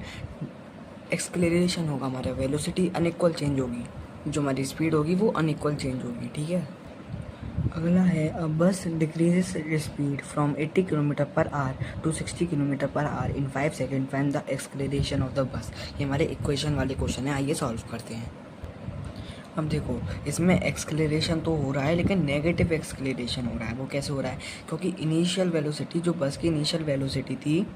एक्सक्लेरेशन होगा, हमारा वेलोसिटी अनइक्वल चेंज होगी, जो हमारी स्पीड होगी वो अनइक्वल चेंज होगी, ठीक है। अगला है a bus decreases speed from 80 kilometre per hour to 60 kilometre per hour in 5 second when the acceleration of the bus. ये हमारे इक्वेशन वाले क्वेश्चन है, आइए सॉल्व करते हैं। अब देखो इसमें एक्सक्लेरेशन तो हो रहा है, लेकिन नेगेटिव एक्सक्लेरेशन हो रहा है। वो कैसे हो रहा है, क्योंकि इनिशियल वेलोसिटी, जो बस की इनिशियल वेलोसिटी थी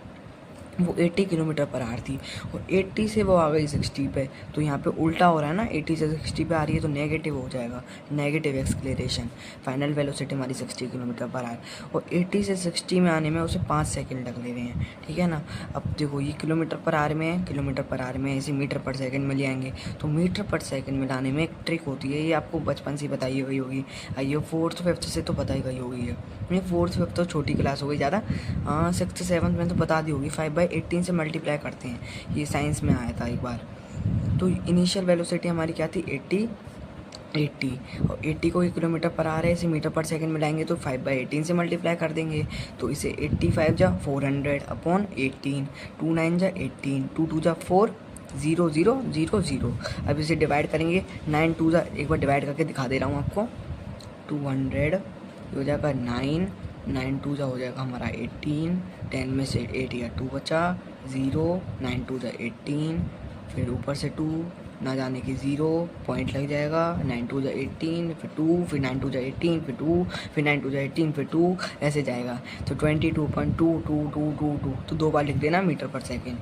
वो 80 किलोमीटर पर आवर थी, और 80 से वो आ गई 60 पे, तो यहाँ पे उल्टा हो रहा है ना, 80 से 60 पे आ रही है तो नेगेटिव हो जाएगा, नेगेटिव एक्सक्लेरेशन। फाइनल वेलोसिटी हमारी 60 किलोमीटर पर आवर, और 80 से 60 में आने में उसे 5 सेकंड लग ले रहे हैं, ठीक है ना। अब देखो ये किलोमीटर पर आवर में है, किलोमीटर पर आवर में ऐसे मीटर पर सेकेंड में ले आएंगे, तो मीटर पर सेकेंड में लाने में एक ट्रिक होती है, ये आपको बचपन से बताई गई होगी, आइए 4th 5th से तो बताई गई होगी। ये 4th 5th तो छोटी क्लास हो गई ज़्यादा, 6th 7th में तो बता दी होगी। 5/18 से मल्टीप्लाई करते हैं, ये साइंस में आया था एक बार। तो इनिशियल वेलोसिटी हमारी क्या थी, 80, और 80 को 1 किलोमीटर पर आ रहे हैं, इसे मीटर पर सेकंड में लाएंगे तो 5/18 से मल्टीप्लाई कर देंगे, तो इसे 85 जा 400 अपॉन 18, 2 9 जा 18, 2 2 जा 4, 0 0 0 0। अब इसे डिवाइड करेंगे, 9 2 जा, एक बार डिवाइड करके दिखा दे रहा हूँ आपको, 200 हो जाएगा 9, 9 2 जा हो जाएगा हमारा 18, 10 में से 8 या 2 बचा, 0, 9 2 जा 18, फिर ऊपर से 2 ना जाने की 0 पॉइंट लग जाएगा, 9 2 जा 18, फिर 2, फिर 9 2 जा 18, फिर 2, फिर 9 2 जा 18, फिर 2, ऐसे जाएगा, तो 22.2222, तो 2 बार लिख देना metre per second.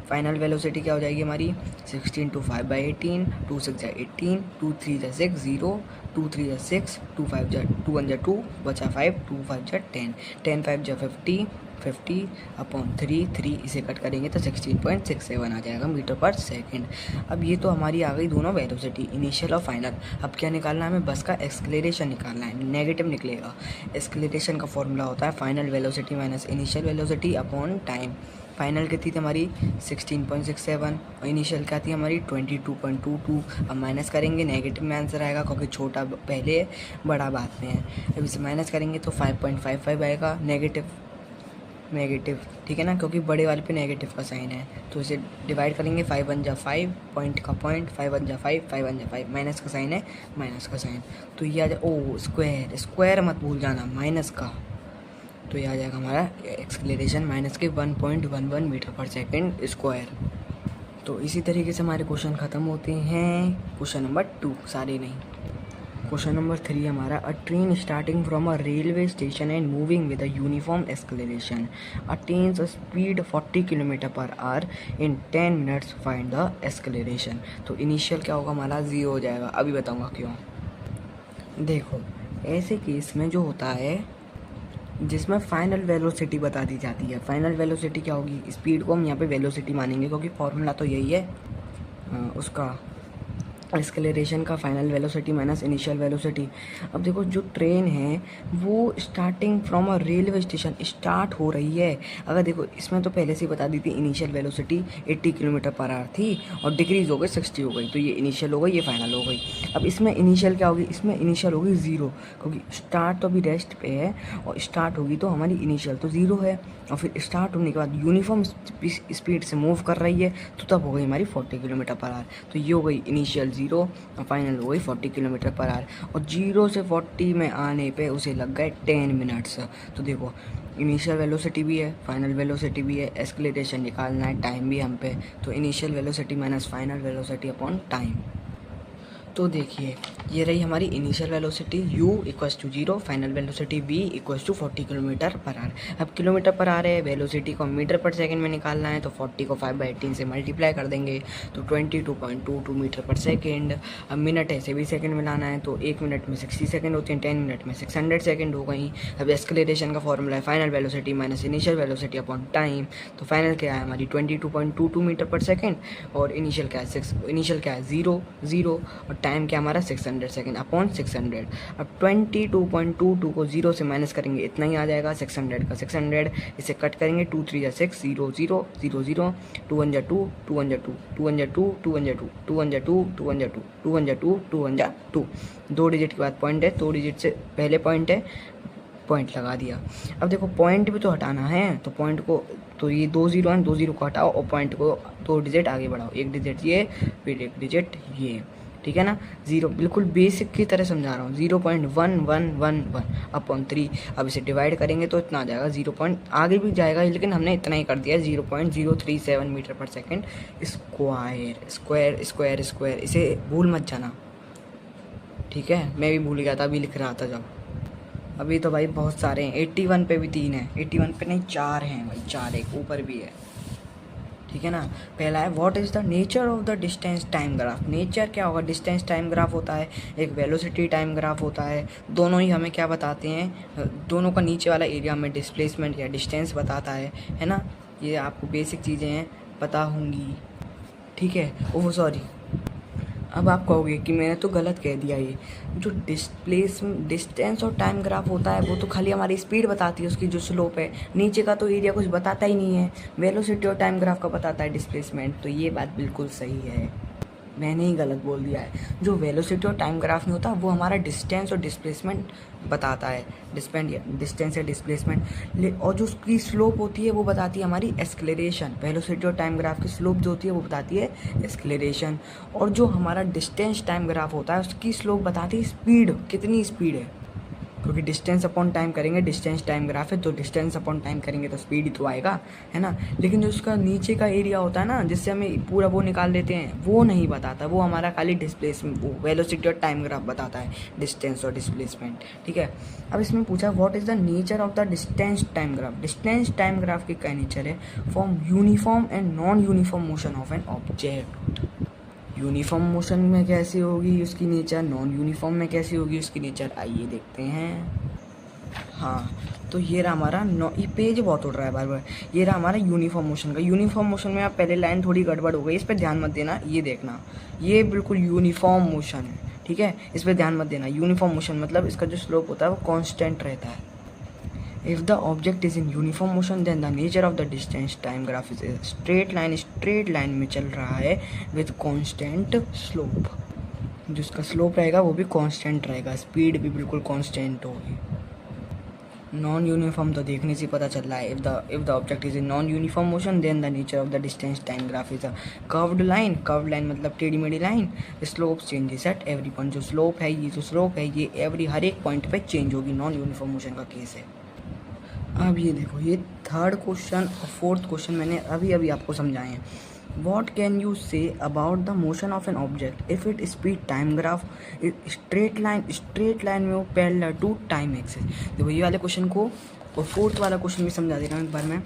Final velocity क्या हो जाएगी हमारी, 16 to 5/18, 2 6 जा 18, 2 3 जा 6 0, 2 3 जा 6, 2 5 जा 2 1 जा 2 बचा 5, 2 5 जा 10, 10 5 जा 50, 50 अपॉन 3, 3 इसे कट करेंगे तो 16.67 आ जाएगा मीटर पर सेकेंड। अब ये तो हमारी आ गई दोनों वेलोसिटी, इनिशियल और फाइनल। अब क्या निकालना है हमें, बस का एक्सक्लेरेशन निकालना है, नेगेटिव निकलेगा। एक्सक्लेरेशन का फॉर्मूला होता है final velocity minus initial velocity upon time. Final की थी हमारी 16.67 और इनिशियल क्या थी हमारी 22.22। अब माइनस करेंगे, नेगेटिव में आंसर आएगा, क्योंकि छोटा पहले है बड़ा बाद में है। अब इसे माइनस करेंगे तो 5.55 आएगा, नेगेटिव ठीक है ना, क्योंकि बड़े वाले पे नेगेटिव का साइन है, तो इसे डिवाइड करेंगे, 5 1 जा 5, पॉइंट का पॉइंट, 5 1 जा 5, 5 1 जा 5, माइनस का साइन है, माइनस का साइन, तो ये आ जाए, ओ स्क्वायर, स्क्वायर मत भूल जाना माइनस का, तो ये आ जाएगा हमारा एक्सक्लेरेशन माइनस के 1.11 मीटर पर सेकेंड स्क्वायर। तो इसी तरीके से हमारे क्वेश्चन ख़त्म होते हैं। क्वेश्चन नंबर 2 सारे नहीं। क्वेश्चन नंबर 3 हमारा, a train starting from a railway station and moving with a uniform acceleration attains a speed 40 kilometre per hour in 10 minutes, find the acceleration. तो इनिशियल क्या होगा हमारा 0 हो जाएगा, अभी बताऊँगा क्यों। देखो ऐसे केस में जो होता है जिसमें फाइनल वेलोसिटी बता दी जाती है, फाइनल वेलोसिटी क्या होगी, स्पीड को हम यहाँ पे वेलोसिटी मानेंगे, क्योंकि फॉर्मूला तो यही है उसका एक्सक्लेरेशन का, final velocity minus initial velocity. अब देखो जो ट्रेन है वो starting from a railway station start हो रही है। अगर देखो इसमें तो पहले से ही बता दी थी initial velocity 80 kilometre per our थी और डिक्रीज हो गई 60 हो गई, तो ये इनिशियल हो गई, ये फाइनल हो गई। अब इसमें इनिशियल क्या होगी, इसमें इनिशियल होगी 0, क्योंकि स्टार्ट तो अभी रेस्ट पे है और स्टार्ट होगी तो हमारी इनिशियल तो 0 है, और फिर स्टार्ट होने के बाद यूनिफॉर्म स्पीड से मूव कर रही है तो तब हो गई हमारी 40 किलोमीटर पर आवर, तो ये हो गई इनिशियल 0 और फाइनल हो गई 40 किलोमीटर पर आवर, और 0 से 40 में आने पे उसे लग गए 10 मिनट्स। तो देखो इनिशियल वेलोसिटी भी है, फाइनल वेलोसिटी भी है, एक्सक्लेरेशन निकालना है, टाइम भी हम पे, तो initial velocity minus final velocity upon time. तो देखिए ये रही हमारी initial velocity u equals to 0, final velocity v equals to 40 kilometre per hour. अब किलोमीटर पर आवर है, वेलोसिटी को मीटर पर सेकंड में निकालना है तो 40 को 5/18 से मल्टीप्लाई कर देंगे तो 22.22 मीटर पर सेकंड। अब मिनट ऐसे भी सेकंड में लाना है तो 1 मिनट में 60 सेकंड होते हैं, 10 मिनट में 600 सेकंड हो गई। अब एक्सेलरेशन का फॉर्मूला है final velocity minus initial velocity upon time. तो फाइनल क्या है हमारी 22.22 मीटर पर सेकंड और इनिशियल क्या है 0 और टाइम क्या हमारा 600 सेकंड अपॉन 600। अब 22.22 को 0 से माइनस करेंगे इतना ही आ जाएगा, 600 का 600, इसे कट करेंगे 2 3 6 0 0 0 0 2 1 2 2 1 2 2 1 2 2 1 2 2 1 2 2 1 2 2 1 2 2 1 2। 2 डिजिट के बाद पॉइंट है, 2 डिजिट से पहले पॉइंट है, पॉइंट लगा दिया। अब देखो पॉइंट भी तो हटाना है तो पॉइंट को तो ये 2 0 है, 2 0 को हटाओ और पॉइंट को 2 डिजिट आगे बढ़ाओ, 1 डिजिट ये फिर 1 डिजिट ये, ठीक है ना। 0 बिल्कुल बेसिक की तरह समझा रहा हूँ, 0.1111 अपॉन 3। अब इसे डिवाइड करेंगे तो इतना आ जाएगा 0. आगे भी जाएगा लेकिन हमने इतना ही कर दिया 0.037 metre per second square square square square. इसे भूल मत जाना, ठीक है। मैं भी भूल गया था अभी लिख रहा था जब। अभी तो भाई बहुत सारे हैं, 81 पे भी 3 है, 81 पे नहीं 4 हैं भाई, 4 एक ऊपर भी है, ठीक है ना। पहला है what is the nature of the distance time graph. Nature क्या होगा, डिस्टेंस टाइम ग्राफ होता है, एक वेलोसिटी टाइम ग्राफ होता है। दोनों ही हमें क्या बताते हैं, दोनों का नीचे वाला एरिया हमें डिस्प्लेसमेंट या डिस्टेंस बताता है ना। ये आपको बेसिक चीज़ें हैं पता होंगी, ठीक है। ओह सॉरी, अब आप कहोगे कि मैंने तो गलत कह दिया। ये जो डिस्टेंस और टाइम ग्राफ होता है वो तो खाली हमारी स्पीड बताती है, उसकी जो स्लोप है, नीचे का तो एरिया कुछ बताता ही नहीं है। वेलोसिटी और टाइम ग्राफ का बताता है डिस्प्लेसमेंट। तो ये बात बिल्कुल सही है, मैंने ही गलत बोल दिया है। जो वेलोसिटी और टाइम ग्राफ नहीं होता वो हमारा डिस्टेंस और डिस्प्लेसमेंट बताता है, डिस्टेंस या डिस्प्लेसमेंट। और जो उसकी स्लोप होती है वो बताती है हमारी एक्सेलरेशन। वेलोसिटी और टाइम ग्राफ की स्लोप जो होती है वो बताती है एक्सेलरेशन। और जो हमारा डिस्टेंस टाइम ग्राफ होता है उसकी स्लोप बताती है स्पीड, कितनी स्पीड है। क्योंकि डिस्टेंस अपॉन टाइम करेंगे, डिस्टेंस टाइम ग्राफ है तो डिस्टेंस अपॉन टाइम करेंगे तो स्पीड ही तो आएगा, है ना। लेकिन जो उसका नीचे का एरिया होता है ना, जिससे हमें पूरा वो निकाल देते हैं, वो नहीं बताता। वो हमारा खाली डिस्प्लेसमेंट, वो वेलोसिटी और टाइम ग्राफ बताता है, डिस्टेंस और डिस्प्लेसमेंट, ठीक है। अब इसमें पूछा what is the nature of the distance time graph. Distance time graph की क्या नेचर है, form uniform and non uniform motion of an object. Uniform motion में कैसी होगी उसकी नेचर, नॉन यूनिफॉर्म में कैसी होगी उसकी नेचर, आइए देखते हैं। हाँ, तो ये रहा हमारा ये पेज बहुत उड़ रहा है बार बार। ये रहा हमारा यूनिफॉर्म मोशन का। यूनिफॉर्म मोशन में आप पहले लाइन थोड़ी गड़बड़ हो गई, इस पर ध्यान मत देना, ये देखना, ये बिल्कुल यूनिफॉर्म मोशन है, ठीक है। इस पर ध्यान मत देना। यूनिफॉर्म मोशन मतलब इसका जो स्लोप होता है वो कॉन्स्टेंट रहता है। If the object is in uniform motion then the nature of the distance time graph is a straight line में चल रहा है with constant slope। जिसका स्लोप रहेगा वो भी कांस्टेंट रहेगा, स्पीड भी बिल्कुल कांस्टेंट होगी। नॉन यूनिफॉर्म तो देखने से पता चल रहा है। if the object is in non uniform motion then the nature of the distance time graph is a curved line मतलब टेढ़ी मेढ़ी line. Slope changes at every point. जो स्लोप है, ये जो स्लोप है ये हर एक पॉइंट पे चेंज होगी। नॉन यूनिफॉर्म मोशन का केस है। अब ये देखो, ये थर्ड क्वेश्चन और फोर्थ क्वेश्चन मैंने अभी आपको समझाए हैं। What can you say about the motion of an object if its speed time graph is straight line में वो parallel to time axis। देखो ये वाले क्वेश्चन को और फोर्थ वाला क्वेश्चन भी समझा दे रहा हूँ एक बार मैं।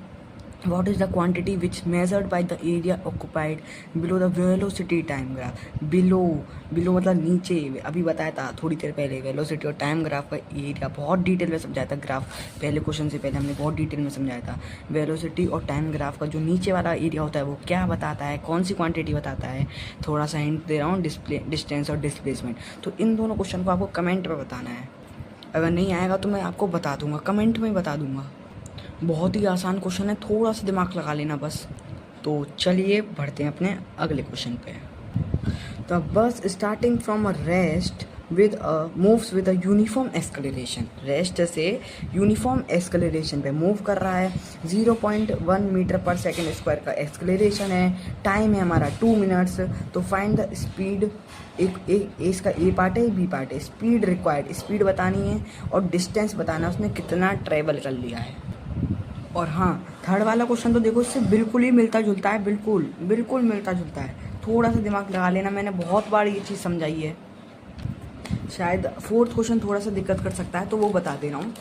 What is the quantity which measured by the area occupied below the velocity time graph। below मतलब नीचे, अभी बताया था थोड़ी देर पहले वेलोसिटी और टाइम ग्राफ का एरिया बहुत डिटेल में समझाया था। ग्राफ पहले क्वेश्चन से पहले हमने बहुत डिटेल में समझाया था। वेलोसिटी और टाइम ग्राफ का जो नीचे वाला एरिया होता है वो क्या बताता है, कौन सी क्वांटिटी बताता है। थोड़ा सा हिंट दे रहा हूँ, डिस्टेंस और डिस्प्लेसमेंट। तो इन दोनों क्वेश्चन को आपको कमेंट में बताना है। अगर नहीं आएगा तो मैं आपको बता दूंगा, कमेंट में बता दूंगा। बहुत ही आसान क्वेश्चन है, थोड़ा सा दिमाग लगा लेना बस। तो चलिए बढ़ते हैं अपने अगले क्वेश्चन पे। तो बस starting from a rest with moves with a uniform acceleration। Rest से यूनिफॉर्म एक्सेलरेशन पे मूव कर रहा है। 0.1 मीटर पर सेकेंड स्क्वायर का एक्सेलरेशन है। टाइम है हमारा 2 मिनट्स। तो फाइंड द स्पीड, इसका ए पार्ट है, बी पार्ट है। स्पीड रिक्वायर्ड, स्पीड बतानी है और डिस्टेंस बताना है उसने कितना ट्रेवल कर लिया है। और हाँ, थर्ड वाला क्वेश्चन तो देखो इससे बिल्कुल ही मिलता जुलता है, बिल्कुल मिलता जुलता है। थोड़ा सा दिमाग लगा लेना, मैंने बहुत बार ये चीज़ समझाई है। शायद फोर्थ क्वेश्चन थोड़ा सा दिक्कत कर सकता है, तो वो बता दे रहा हूँ।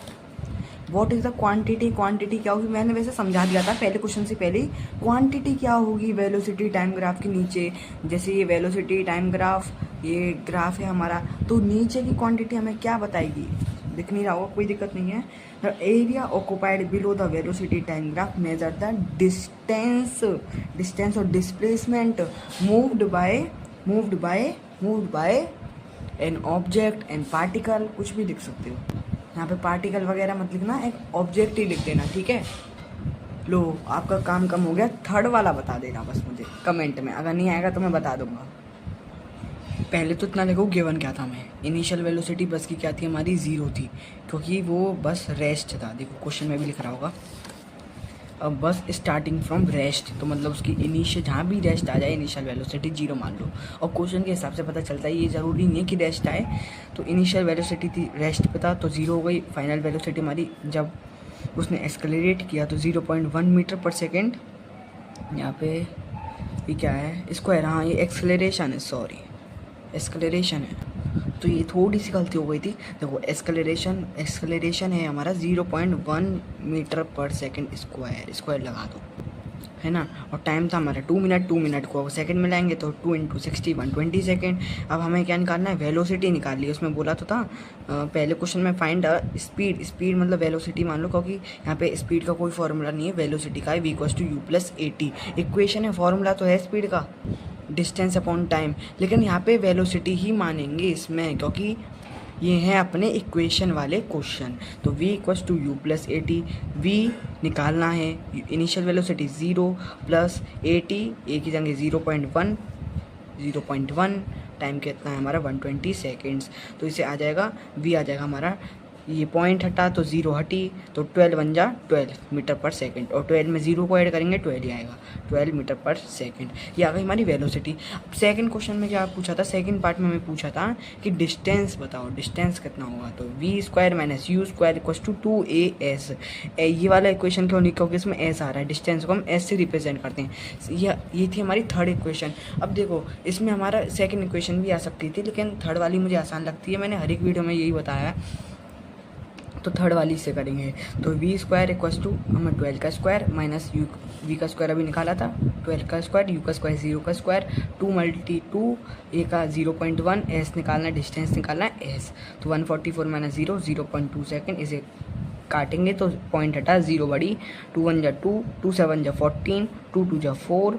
What is the quantity, quantity क्या होगी, मैंने वैसे समझा दिया था पहले क्वेश्चन से पहले ही। क्वांटिटी क्या होगी वेलोसिटी टाइम ग्राफ के नीचे, जैसे ये वेलोसिटी टाइम ग्राफ, ये ग्राफ है हमारा, तो नीचे की क्वांटिटी हमें क्या बताएगी, दिख नहीं रहा होगा, कोई दिक्कत नहीं है। The area occupied below the velocity time graph measure the distance, distance और displacement moved by an object and particle, कुछ भी लिख सकते हो यहाँ पे, पार्टिकल वगैरह मत लिखना, एक ऑब्जेक्ट ही लिख देना, ठीक है। लो आपका काम कम हो गया, थर्ड वाला बता देना बस मुझे कमेंट में, अगर नहीं आएगा तो मैं बता दूंगा। पहले तो इतना लिखो गिवन क्या था, मैं इनिशियल वेलोसिटी बस की क्या थी हमारी, 0 थी, क्योंकि वो बस रेस्ट था, देखो क्वेश्चन में भी लिख रहा होगा। अब बस स्टार्टिंग फ्रॉम रेस्ट, तो मतलब उसकी इनिशियल जहाँ भी रेस्ट आ जाए इनिशियल वेलोसिटी 0 मान लो, और क्वेश्चन के हिसाब से पता चलता है ये ज़रूरी नहीं है कि रेस्ट आए, तो इनिशियल वेलोसिटी थी रेस्ट पे था तो 0 हो गई। फाइनल वेलोसिटी हमारी जब उसने एक्सकलरेट किया तो 0.1 मीटर पर सेकेंड, यहाँ पे ये क्या है स्क्वायर, हाँ ये एक्सलरेशन है, सॉरी एक्सकलरेशन है, तो ये थोड़ी सी गलती हो गई थी। देखो एक्सकलरेशन है हमारा 0.1 मीटर पर सेकेंड स्क्वायर लगा दो, है ना, और टाइम था हमारा 2 मिनट को सेकंड में लाएंगे तो 2 × 60 120 सेकेंड। अब हमें क्या निकालना है, वेलोसिटी निकाल ली, उसमें बोला तो था पहले क्वेश्चन में फाइंड स्पीड मतलब वेलोसिटी मान लो, क्योंकि यहाँ पे स्पीड का कोई फॉर्मूला नहीं है, वेलोसिटी का है v = u + at, इक्वेशन है, फॉर्मूला तो है स्पीड का, डिस्टेंस अपॉन टाइम, लेकिन यहाँ पे वेलोसिटी ही मानेंगे इसमें, क्योंकि ये हैं अपने इक्वेशन वाले क्वेश्चन। तो v = u + at, v निकालना है, इनिशियल वेलोसिटी 0 + at, a की जगह 0.1, टाइम कितना है हमारा 120 सेकेंड्स, तो इसे आ जाएगा v आ जाएगा हमारा, ये पॉइंट हटा तो 0 हटी, तो 12 बन जा 12 मीटर पर सेकंड, और 12 में 0 को ऐड करेंगे 12 ही आएगा, 12 मीटर पर सेकंड, ये आ गई हमारी वेलोसिटी। सेकंड क्वेश्चन में क्या पूछा था, सेकंड पार्ट में हमें पूछा था कि डिस्टेंस बताओ, डिस्टेंस कितना होगा, तो v² - u² = 2as, ये वाला इक्वेशन क्यों नहीं, क्योंकि इसमें s आ रहा है, डिस्टेंस को हम s से रिप्रेजेंट करते हैं, ये थी हमारी थर्ड इक्वेशन। अब देखो इसमें हमारा सेकेंड इक्वेशन भी आ सकती थी, लेकिन थर्ड वाली मुझे आसान लगती है, मैंने हर एक वीडियो में यही बताया है, तो थर्ड वाली से करेंगे। तो v² = हमें 12 का स्क्वायर माइनस u, v का स्क्वायर अभी निकाला था, 12 का स्क्वायर, u का स्क्वायर 0 का स्क्वायर, 2 × 2, a का 0.1, s निकालना है, डिस्टेंस निकालना है s, तो 144 - 0 0.2 सेकेंड, इसे काटेंगे तो पॉइंट हटा 0 बड़ी, 2 × 1 = 2, 2 × 7 = 14, 2 × 2 = 4,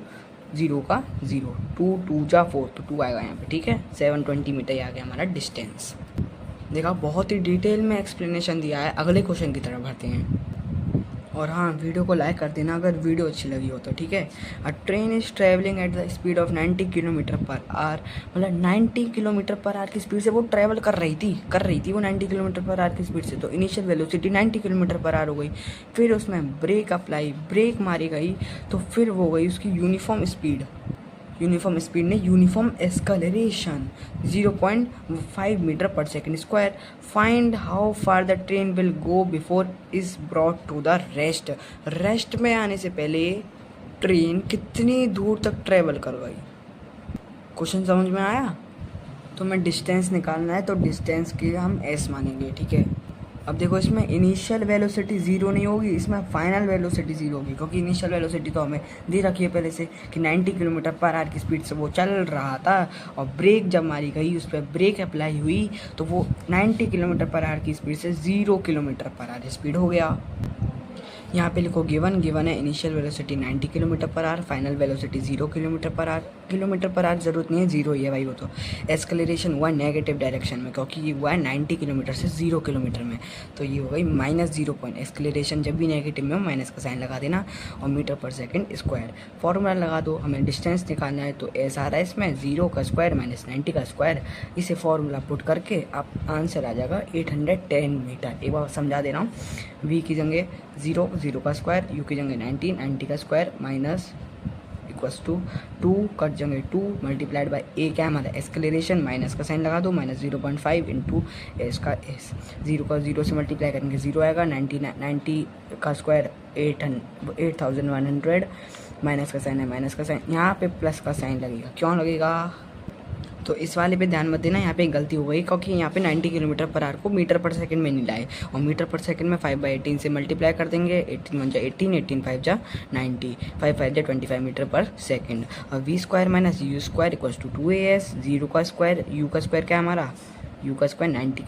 0 का 0, 2 × 2 = 4, तो 2 आएगा यहाँ पे, ठीक है, 720 मीटर ही आ गया हमारा डिस्टेंस। देखा बहुत ही डिटेल में एक्सप्लेनेशन दिया है, अगले क्वेश्चन की तरफ बढ़ते हैं। और हाँ, वीडियो को लाइक कर देना अगर वीडियो अच्छी लगी हो तो, ठीक है। अ train is travelling at the speed of 90 kilometre per our, मतलब 90 किलोमीटर पर आवर की स्पीड से वो ट्रैवल कर रही थी वो 90 किलोमीटर पर आवर की स्पीड से, तो initial velocity 90 kilometre per our हो गई, फिर उसमें ब्रेक मारी गई, तो फिर वो गई उसकी यूनिफॉर्म स्पीड ने uniform acceleration 0.5 metre per second square. Find how far the train will go before is brought to the rest में आने से पहले ट्रेन कितनी दूर तक ट्रेवल कर गई। क्वेश्चन समझ में आया? तो हमें डिस्टेंस निकालना है, तो डिस्टेंस के हम s मानेंगे, ठीक है। अब देखो इसमें इनिशियल वेलोसिटी 0 नहीं होगी, इसमें फाइनल वेलोसिटी 0 होगी, क्योंकि इनिशियल वेलोसिटी तो हमें दे रखी है पहले से कि 90 किलोमीटर पर आवर की स्पीड से वो चल रहा था, और ब्रेक जब मारी गई उस पर ब्रेक अप्लाई हुई तो वो 90 किलोमीटर पर आवर की स्पीड से 0 किलोमीटर पर आवर स्पीड हो गया। यहाँ पे लिखो गिवन है initial velocity 90 kilometre per our, final velocity 0 kilometre per our ज़रूरत नहीं है, 0 ही है भाई वो तो। एक्सकलरेशन हुआ नेगेटिव डायरेक्शन में, क्योंकि ये हुआ है 90 किलोमीटर से 0 किलोमीटर में, तो ये हो गई -0 पॉइंट। एक्सकलरेशन जब भी नेगेटिव में हो माइनस का साइन लगा देना, और metre per second square formula लगा दो। हमें डिस्टेंस निकालना है, तो s आ रहा है इसमें 0 का स्क्वायर माइनस 90 का स्क्वायर, इसे फॉर्मूला पुट करके आप आंसर आ जाएगा 810 मीटर। एक बार समझा दे रहा हूँ, v की जगह 0 का स्क्वायर, u की जगह 90 का स्क्वायर माइनस इक्वल्स टू 2 का जगह 2 मल्टीप्लाइड बाय a क्या है हमारा एक्सकलरेशन, माइनस का साइन लगा दो, -0.5 इंटू s का s, 0 का 0 से मल्टीप्लाई करेंगे 0 आएगा, 90 का स्क्वायर 8100, माइनस का साइन है, माइनस का साइन यहाँ पे प्लस का साइन लगेगा, क्यों लगेगा? तो इस वाले पे ध्यान मत देना, यहाँ पे एक गलती हो गई क्योंकि यहाँ पे 90 किलोमीटर पर आवर को मीटर पर सेकंड में नहीं लाए, और मीटर पर सेकंड में 5/18 से मल्टीप्लाई कर देंगे। 18 1 जा 18, 18 5 जा 90, 5 5 जा 25 मीटर पर सेकंड। और v square minus u square equals to 2as। 0 का स्क्वायर, यू का स्क्वायर क्या है हमारा, यू का स्क्वायर 90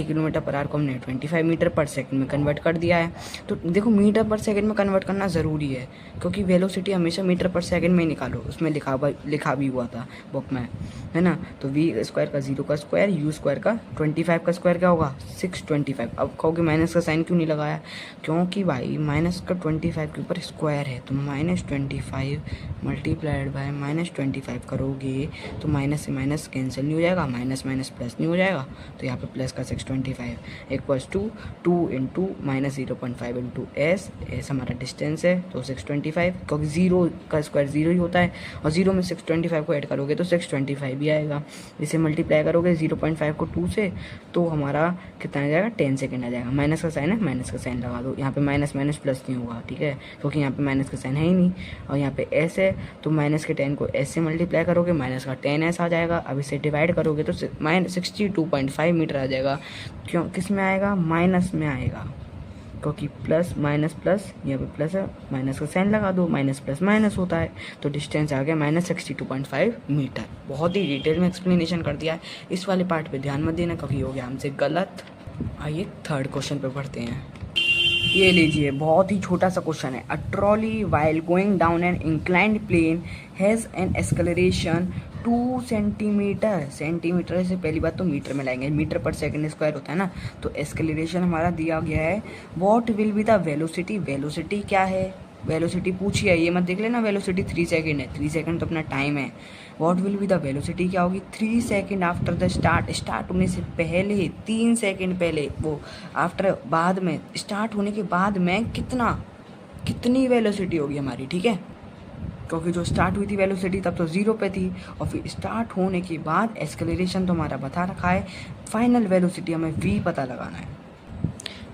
किलोमीटर पर आवर को हमने 25 मीटर पर सेकंड में कन्वर्ट कर दिया है। तो देखो मीटर पर सेकंड में कन्वर्ट करना ज़रूरी है क्योंकि वेलोसिटी हमेशा मीटर पर सेकंड में ही निकालो, उसमें लिखा भी हुआ था बुक में, है ना। तो वी स्क्वायर का 0 का स्क्वायर, यू स्क्वायर का 25 का स्क्वायर क्या होगा 625। अब कहोगे माइनस का साइन क्यों नहीं लगाया, क्योंकि भाई माइनस का 25 के ऊपर स्क्वायर है, तो -25 मल्टीप्लाइड बाय -25 करोगे तो माइनस से माइनस कैंसिल नहीं हो जाएगा, माइनस माइनस प्लस नहीं हो जाएगा, तो यहाँ पे प्लस का 625 equals two 2 into -0.5 into s हमारा डिस्टेंस है, तो 625, क्योंकि 0 का स्क्वायर 0 ही होता है, और 0 में 625 को ऐड करोगे तो 625 भी आएगा। इसे मल्टीप्लाई करोगे 0.5 को 2 से, तो हमारा कितना आ जाएगा 10 सेकेंड आ जाएगा। माइनस का साइन है, माइनस का साइन लगा दो, यहाँ पे माइनस माइनस प्लस नहीं होगा, ठीक है, क्योंकि यहाँ पे माइनस का साइन है ही नहीं, और यहाँ पे एस है, तो माइनस के 10 को एस से मल्टीप्लाई करोगे, माइनस का 10s आ जाएगा। अब इसे डिवाइड करोगे तो 62.5 मीटर आ जाएगा। क्यों, किस में आएगा, माइनस में आएगा, क्योंकि प्लस माइनस प्लस, यहाँ पे प्लस है, माइनस का साइन लगा दो, माइनस प्लस माइनस होता है, तो डिस्टेंस आ गया -62.5 मीटर। बहुत ही डिटेल में एक्सप्लेनेशन कर दिया है, इस वाले पार्ट पे ध्यान मत देना क्योंकि हो गया हमसे गलत। आइए थर्ड क्वेश्चन पे पढ़ते हैं। ये लीजिए, बहुत ही छोटा सा क्वेश्चन है। A trolley while going down an inclined plane has an acceleration 2 centimetre से पहली बात तो मीटर में लाएंगे, मीटर पर सेकंड स्क्वायर होता है ना, तो एक्सेलरेशन हमारा दिया गया है। What will be the velocity, velocity क्या है, वेलोसिटी पूछी है, ये मत देख लेना वेलोसिटी 3 सेकेंड है, 3 सेकेंड तो अपना टाइम है। What will be the velocity क्या होगी 3 सेकेंड आफ्टर द स्टार्ट होने से पहले, 3 सेकेंड पहले, वो आफ्टर बाद में, स्टार्ट होने के बाद में कितनी वेलोसिटी होगी हमारी, ठीक है, क्योंकि जो स्टार्ट हुई थी वेलोसिटी तब तो 0 पे थी, और फिर स्टार्ट होने के बाद एक्सेलरेशन तो हमारा बता रखा है, फाइनल वेलोसिटी हमें v पता लगाना है।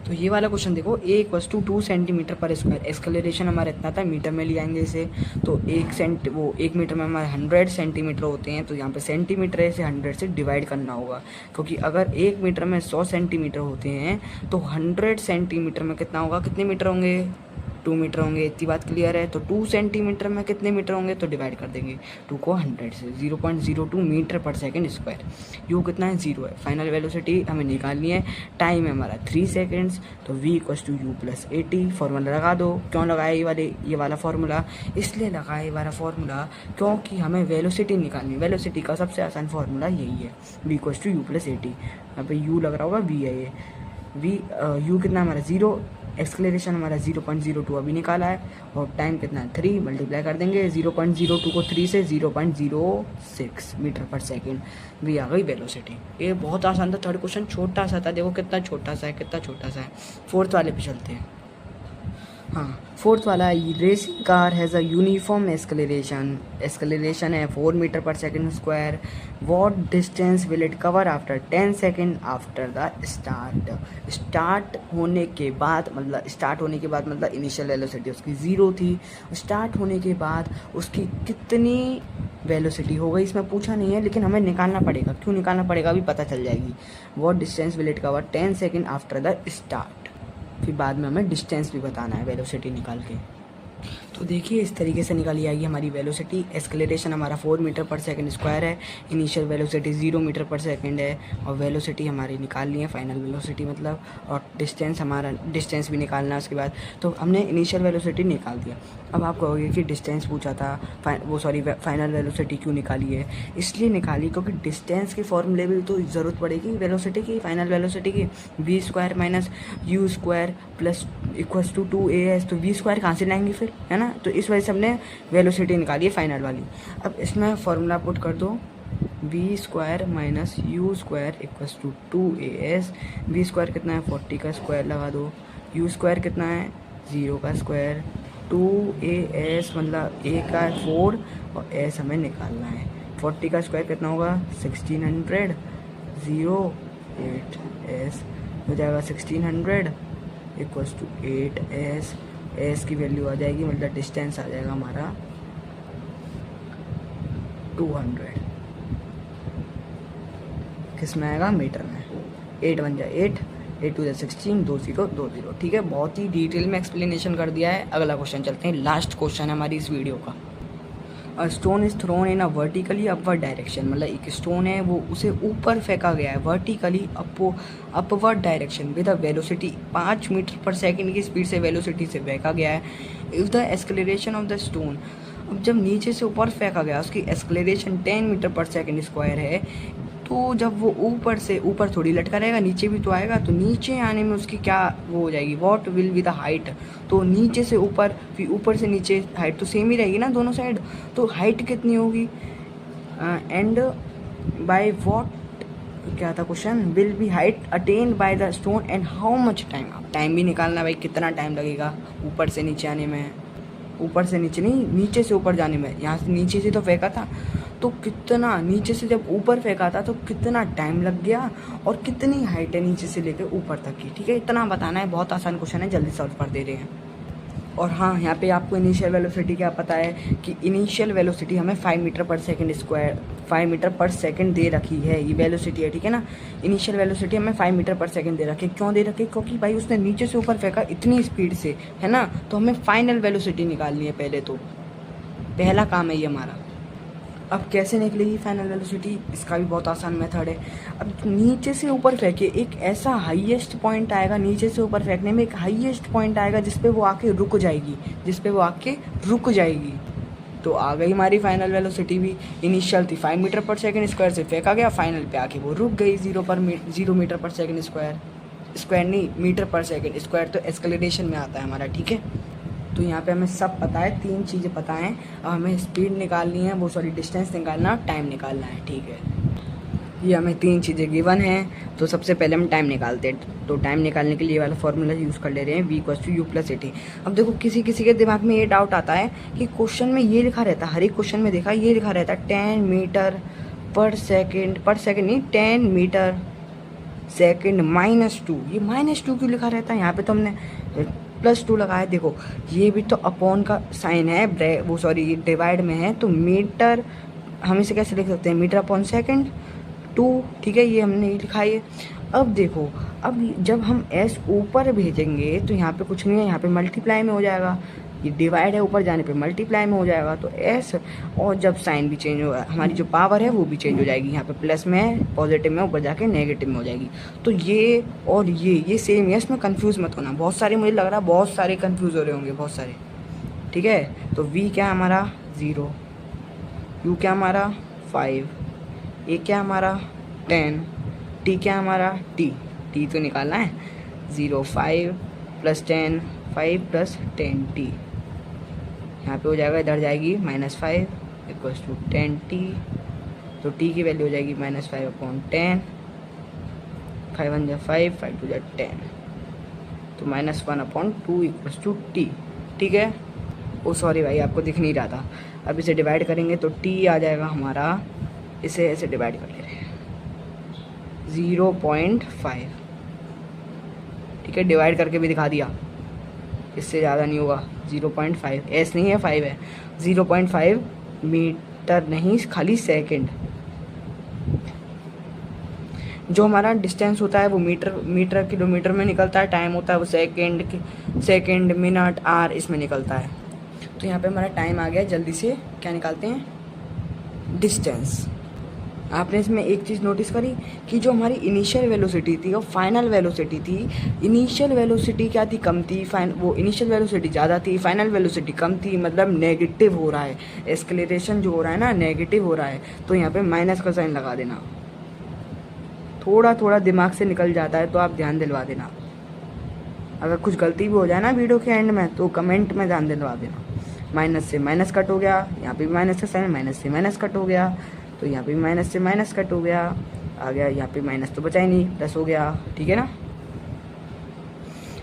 तो ये वाला क्वेश्चन देखो, a = 2 सेंटीमीटर पर स्क्वायर, एक्सेलरेशन हमारा इतना था, मीटर में ले आएंगे इसे, तो 1 मीटर में हमारे 100 सेंटीमीटर होते हैं, तो यहाँ पे सेंटीमीटर है, इसे 100 से डिवाइड करना होगा, क्योंकि अगर 1 मीटर में 100 सेंटीमीटर होते हैं तो 100 सेंटीमीटर में कितना होगा, कितने मीटर होंगे, 2 मीटर होंगे, इतनी बात क्लियर है। तो 2 सेंटीमीटर में कितने मीटर होंगे, तो डिवाइड कर देंगे 2 को 100 से, 0.02 metre per second square. You कितना है, 0 है। फाइनल वेलोसिटी हमें निकालनी है, टाइम है हमारा 3 सेकेंड्स, तो v = u + 80। फॉर्मूला लगा दो। क्यों लगाया ये वाला फार्मूला, इसलिए लगाया ये वाला फार्मूला क्योंकि हमें वेलोसिटी निकालनी है, वेलोसिटी का सबसे आसान फार्मूला यही है, v = u + 80। यहाँ पे u लग रहा होगा, v है ये, u कितना हमारा 0, एक्सेलरेशन हमारा 0.02 अभी निकाला है, और टाइम कितना है 3, मल्टीप्लाई कर देंगे 0.02 को 3 से, 0.06 मीटर पर सेकेंड, भी आ गई वेलोसिटी। ये बहुत आसान था, थर्ड क्वेश्चन छोटा सा था, देखो कितना छोटा सा है। फोर्थ वाले पे चलते हैं। हाँ, फोर्थ वाला, racing car has a uniform acceleration है 4 metre per second square. What distance will it cover after 10 second after the start होने के बाद मतलब इनिशियल वेलोसिटी उसकी 0 थी, स्टार्ट होने के बाद उसकी कितनी वेलोसिटी हो गई, इसमें पूछा नहीं है लेकिन हमें निकालना पड़ेगा। क्यों निकालना पड़ेगा अभी पता चल जाएगी। What distance will it cover 10 second after the start, फिर बाद में हमें डिस्टेंस भी बताना है वेलोसिटी निकाल के। तो देखिए इस तरीके से निकाली जाएगी हमारी वेलोसिटी। एक्सेलरेशन हमारा 4 मीटर पर सेकंड स्क्वायर है, initial velocity 0 metre per second है, और वेलोसिटी हमारी निकालनी है, फाइनल वेलोसिटी मतलब, और डिस्टेंस भी निकालना है उसके बाद। तो हमने इनिशियल वेलोसिटी निकाल दिया। अब आप कहोगे कि डिस्टेंस पूछा था, फाइनल वेलोसिटी क्यों निकाली है, इसलिए निकाली क्योंकि डिस्टेंस के फॉर्मूले भी तो ज़रूरत पड़ेगी वेलोसिटी की, फाइनल वेलोसिटी की। v² - u² + 2as, तो v² कहाँ से लाएंगे फिर, है ना, तो इस वजह से हमने वेलोसिटी निकाली है फाइनल वाली। अब इसमें फॉर्मूला पुट कर दो, v² - u² = 2as। v² कितना है 40 का स्क्वायर लगा दो, u² कितना है 0 का स्क्वायर, 2as मतलब a का 4 और s हमें निकालना है। 40 का स्क्वायर कितना होगा 1600, 8s हो जाएगा 1600 = 8s। एस की वैल्यू आ जाएगी, मतलब डिस्टेंस आ जाएगा हमारा 200। किस में आएगा, मीटर में। 8 1 जा 8, 8 2 जा 16, 2 0 2 0। ठीक है, बहुत ही डिटेल में एक्सप्लेनेशन कर दिया है। अगला क्वेश्चन चलते हैं, लास्ट क्वेश्चन है हमारी इस वीडियो का। A stone is thrown in a vertically upward direction, मतलब एक स्टोन है वो उसे ऊपर फेंका गया है vertically upward direction with a velocity 5 metre per second की स्पीड से वेलोसिटी से फेंका गया है। If the acceleration of the stone, अब जब नीचे से ऊपर फेंका गया उसकी acceleration 10 metre per second square है, तो जब वो ऊपर से ऊपर थोड़ी लटका रहेगा, नीचे भी तो आएगा, तो नीचे आने में उसकी क्या वो हो जाएगी, what will be the height. तो नीचे से ऊपर फिर ऊपर से नीचे हाइट तो सेम ही रहेगी ना दोनों साइड, तो हाइट कितनी होगी, एंड बाय व्हाट, क्या था question, will be height attend by the stone and how much time. Time भी निकालना भाई, कितना टाइम लगेगा ऊपर से नीचे आने में, ऊपर से नीचे नहीं, नीचे से ऊपर जाने में। यहाँ से नीचे से तो फेंका था, तो कितना नीचे से जब ऊपर फेंका था तो कितना टाइम लग गया, और कितनी हाइट है नीचे से लेकर ऊपर तक की। ठीक है, इतना बताना है, बहुत आसान क्वेश्चन है, जल्दी सॉल्व कर दे रहे हैं। और हाँ, यहाँ पे आपको इनिशियल वेलोसिटी क्या पता है कि इनिशियल वेलोसिटी हमें 5 metre per second square 5 metre per second दे रखी है, ये वेलोसिटी है। ठीक है ना, इनिशियल वेलोसिटी हमें 5 मीटर पर सेकंड दे रखी है। क्यों दे रखी है, क्योंकि भाई उसने नीचे से ऊपर फेंका इतनी स्पीड से, है ना, तो हमें फाइनल वेलोसिटी निकालनी है पहले, तो पहला काम है ये हमारा। अब कैसे निकलेगी फाइनल वेलोसिटी, इसका भी बहुत आसान मेथड है। अब नीचे से ऊपर फेंके, एक ऐसा हाईएस्ट पॉइंट आएगा, नीचे से ऊपर फेंकने में एक हाईएस्ट पॉइंट आएगा जिस पे वो आके रुक जाएगी, तो आ गई हमारी फाइनल वेलोसिटी भी। इनिशियल थी 5 मीटर पर सेकंड स्क्वायर से फेंका गया, फाइनल पे आके वो रुक गई 0 मीटर पर सेकंड स्क्वायर नहीं, मीटर पर सेकंड स्क्वायर तो एक्सेलरेशन में आता है हमारा। ठीक है, तो यहाँ पे हमें सब पता है, 3 चीज़ें पता हैं। अब हमें स्पीड निकालनी है, वो सॉरी डिस्टेंस निकालना, टाइम निकालना है। ठीक है, ये हमें 3 चीज़ें गिवन हैं, तो सबसे पहले हम टाइम निकालते हैं। तो टाइम निकालने के लिए वाला फॉर्मूला यूज़ कर ले रहे हैं, v=u+at। अब देखो किसी किसी के दिमाग में ये डाउट आता है कि क्वेश्चन में ये लिखा रहता है, हर एक क्वेश्चन में देखा ये लिखा रहता है 10 मीटर पर सेकेंड नहीं, 10 मीटर सेकेंड -2, ये -2 क्यों लिखा रहता है। यहाँ पे तो हमने +2 लगाया। देखो ये भी तो अपॉन का साइन है, वो सॉरी ये डिवाइड में है, तो मीटर हम इसे कैसे लिख सकते हैं, मीटर अपॉन सेकंड 2। ठीक है, ये हमने लिखा है। अब देखो, अब जब हम s ऊपर भेजेंगे तो यहाँ पे कुछ नहीं है, यहाँ पे मल्टीप्लाई में हो जाएगा, ये डिवाइड है, ऊपर जाने पे मल्टीप्लाई में हो जाएगा, तो s, और जब साइन भी चेंज होगा, हमारी जो पावर है वो भी चेंज हो जाएगी, यहाँ पे प्लस में है, पॉजिटिव में, ऊपर जाके नेगेटिव में हो जाएगी। तो ये और ये सेम है, इसमें कंफ्यूज मत होना। बहुत सारे, मुझे लग रहा है बहुत सारे कंफ्यूज हो रहे होंगे, बहुत सारे। ठीक है, तो v क्या हमारा 0, u क्या हमारा 5, a क्या हमारा 10, t क्या हमारा t तो निकालना है 0 5 + 10 5 + 10t, यहाँ पे हो जाएगा, इधर जाएगी -5 = 10t, तो t की वैल्यू हो जाएगी -5/10, 5 1 जा 5 5 2 जा 10, तो -1/2 = t। ठीक है, ओ सॉरी भाई, आपको दिख नहीं रहा था। अब इसे डिवाइड करेंगे तो t आ जाएगा हमारा, इसे ऐसे डिवाइड कर ले रहे हैं 0.5। ठीक है, डिवाइड करके भी दिखा दिया, इससे ज़्यादा नहीं होगा, 0.5, s नहीं है 5 है, 0.5 मीटर नहीं, खाली सेकंड। जो हमारा डिस्टेंस होता है वो मीटर किलोमीटर में निकलता है, टाइम होता है वो सेकंड मिनट आर इसमें निकलता है। तो यहाँ पे हमारा टाइम आ गया, जल्दी से क्या निकालते हैं, डिस्टेंस। आपने इसमें एक चीज़ नोटिस करी कि जो हमारी इनिशियल वेलोसिटी थी और फाइनल वेलोसिटी थी, इनिशियल वेलोसिटी क्या थी, कम थी, वो इनिशियल वेलोसिटी ज़्यादा थी, फाइनल वेलोसिटी कम थी, मतलब नेगेटिव हो रहा है, एक्सेलरेशन जो हो रहा है ना नेगेटिव हो रहा है। तो यहाँ पे माइनस का साइन लगा देना, थोड़ा दिमाग से निकल जाता है तो आप ध्यान दिलवा देना। अगर कुछ गलती भी हो जाए ना वीडियो के एंड में तो कमेंट में ध्यान दिलवा देना। माइनस से माइनस कट हो गया, यहाँ पे भी माइनस का साइन, माइनस से माइनस कट हो गया, तो यहाँ पे माइनस से माइनस कट हो गया, आ गया, यहाँ पे माइनस तो बचा ही नहीं, प्लस हो गया। ठीक है ना,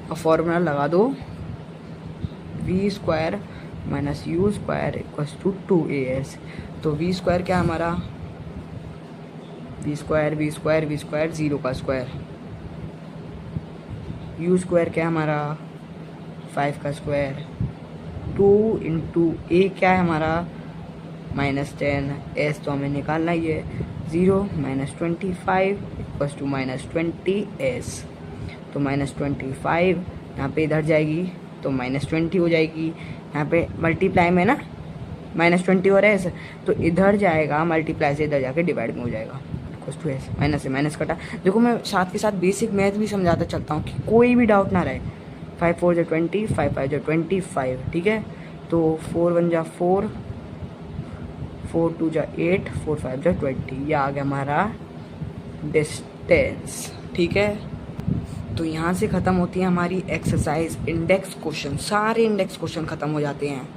अब फॉर्मूला लगा दो, v² - u² = 2as। तो v² क्या हमारा, v² 0 का स्क्वायर, u² क्या हमारा 5 का स्क्वायर, 2 × a क्या है हमारा -10, s तो हमें निकालना ही है, 0 minus 25 equals to minus 20s। तो माइनस 25 यहाँ पे इधर जाएगी तो माइनस 20 हो जाएगी। यहाँ पे मल्टीप्लाई में ना माइनस 20 और एस, तो इधर जाएगा मल्टीप्लाई से इधर जाके डिवाइड में हो जाएगा इक्वल्स टू एस। माइनस से माइनस कटा। देखो मैं साथ के साथ बेसिक मैथ भी समझाता चलता हूँ कि कोई भी डाउट ना रहे। 5 4 जा 20, 5 5 जा 25, ठीक है। तो 4 1 जा 4, 4 2 जा 8, 4 5 जा 20, ये आ गया हमारा डिस्टेंस, ठीक है। तो यहाँ से ख़त्म होती है हमारी एक्सरसाइज इंडेक्स क्वेश्चन, सारे इंडेक्स क्वेश्चन ख़त्म हो जाते हैं।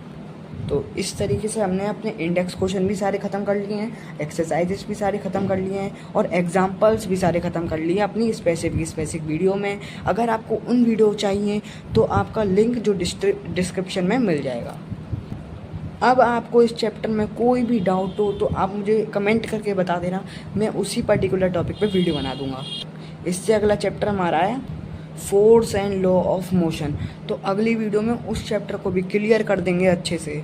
तो इस तरीके से हमने अपने इंडेक्स क्वेश्चन भी सारे ख़त्म कर लिए हैं, एक्सरसाइजेस भी सारे ख़त्म कर लिए हैं और एग्जाम्पल्स भी सारे ख़त्म कर लिए अपनी स्पेसिफिक वीडियो में। अगर आपको उन वीडियो चाहिए तो आपका लिंक जो डिस्क्रिप्शन में मिल जाएगा। अब आपको इस चैप्टर में कोई भी डाउट हो तो आप मुझे कमेंट करके बता देना, मैं उसी पर्टिकुलर टॉपिक पे वीडियो बना दूंगा। इससे अगला चैप्टर हमारा है force and law of motion. तो अगली वीडियो में उस चैप्टर को भी क्लियर कर देंगे अच्छे से,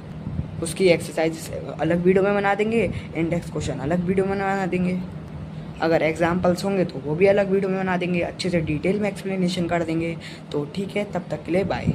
उसकी एक्सरसाइज अलग वीडियो में बना देंगे, इंडेक्स क्वेश्चन अलग वीडियो में बना देंगे, अगर एग्जाम्पल्स होंगे तो वो भी अलग वीडियो में बना देंगे, अच्छे से डिटेल में एक्सप्लेनेशन कर देंगे। तो ठीक है, तब तक के लिए बाय।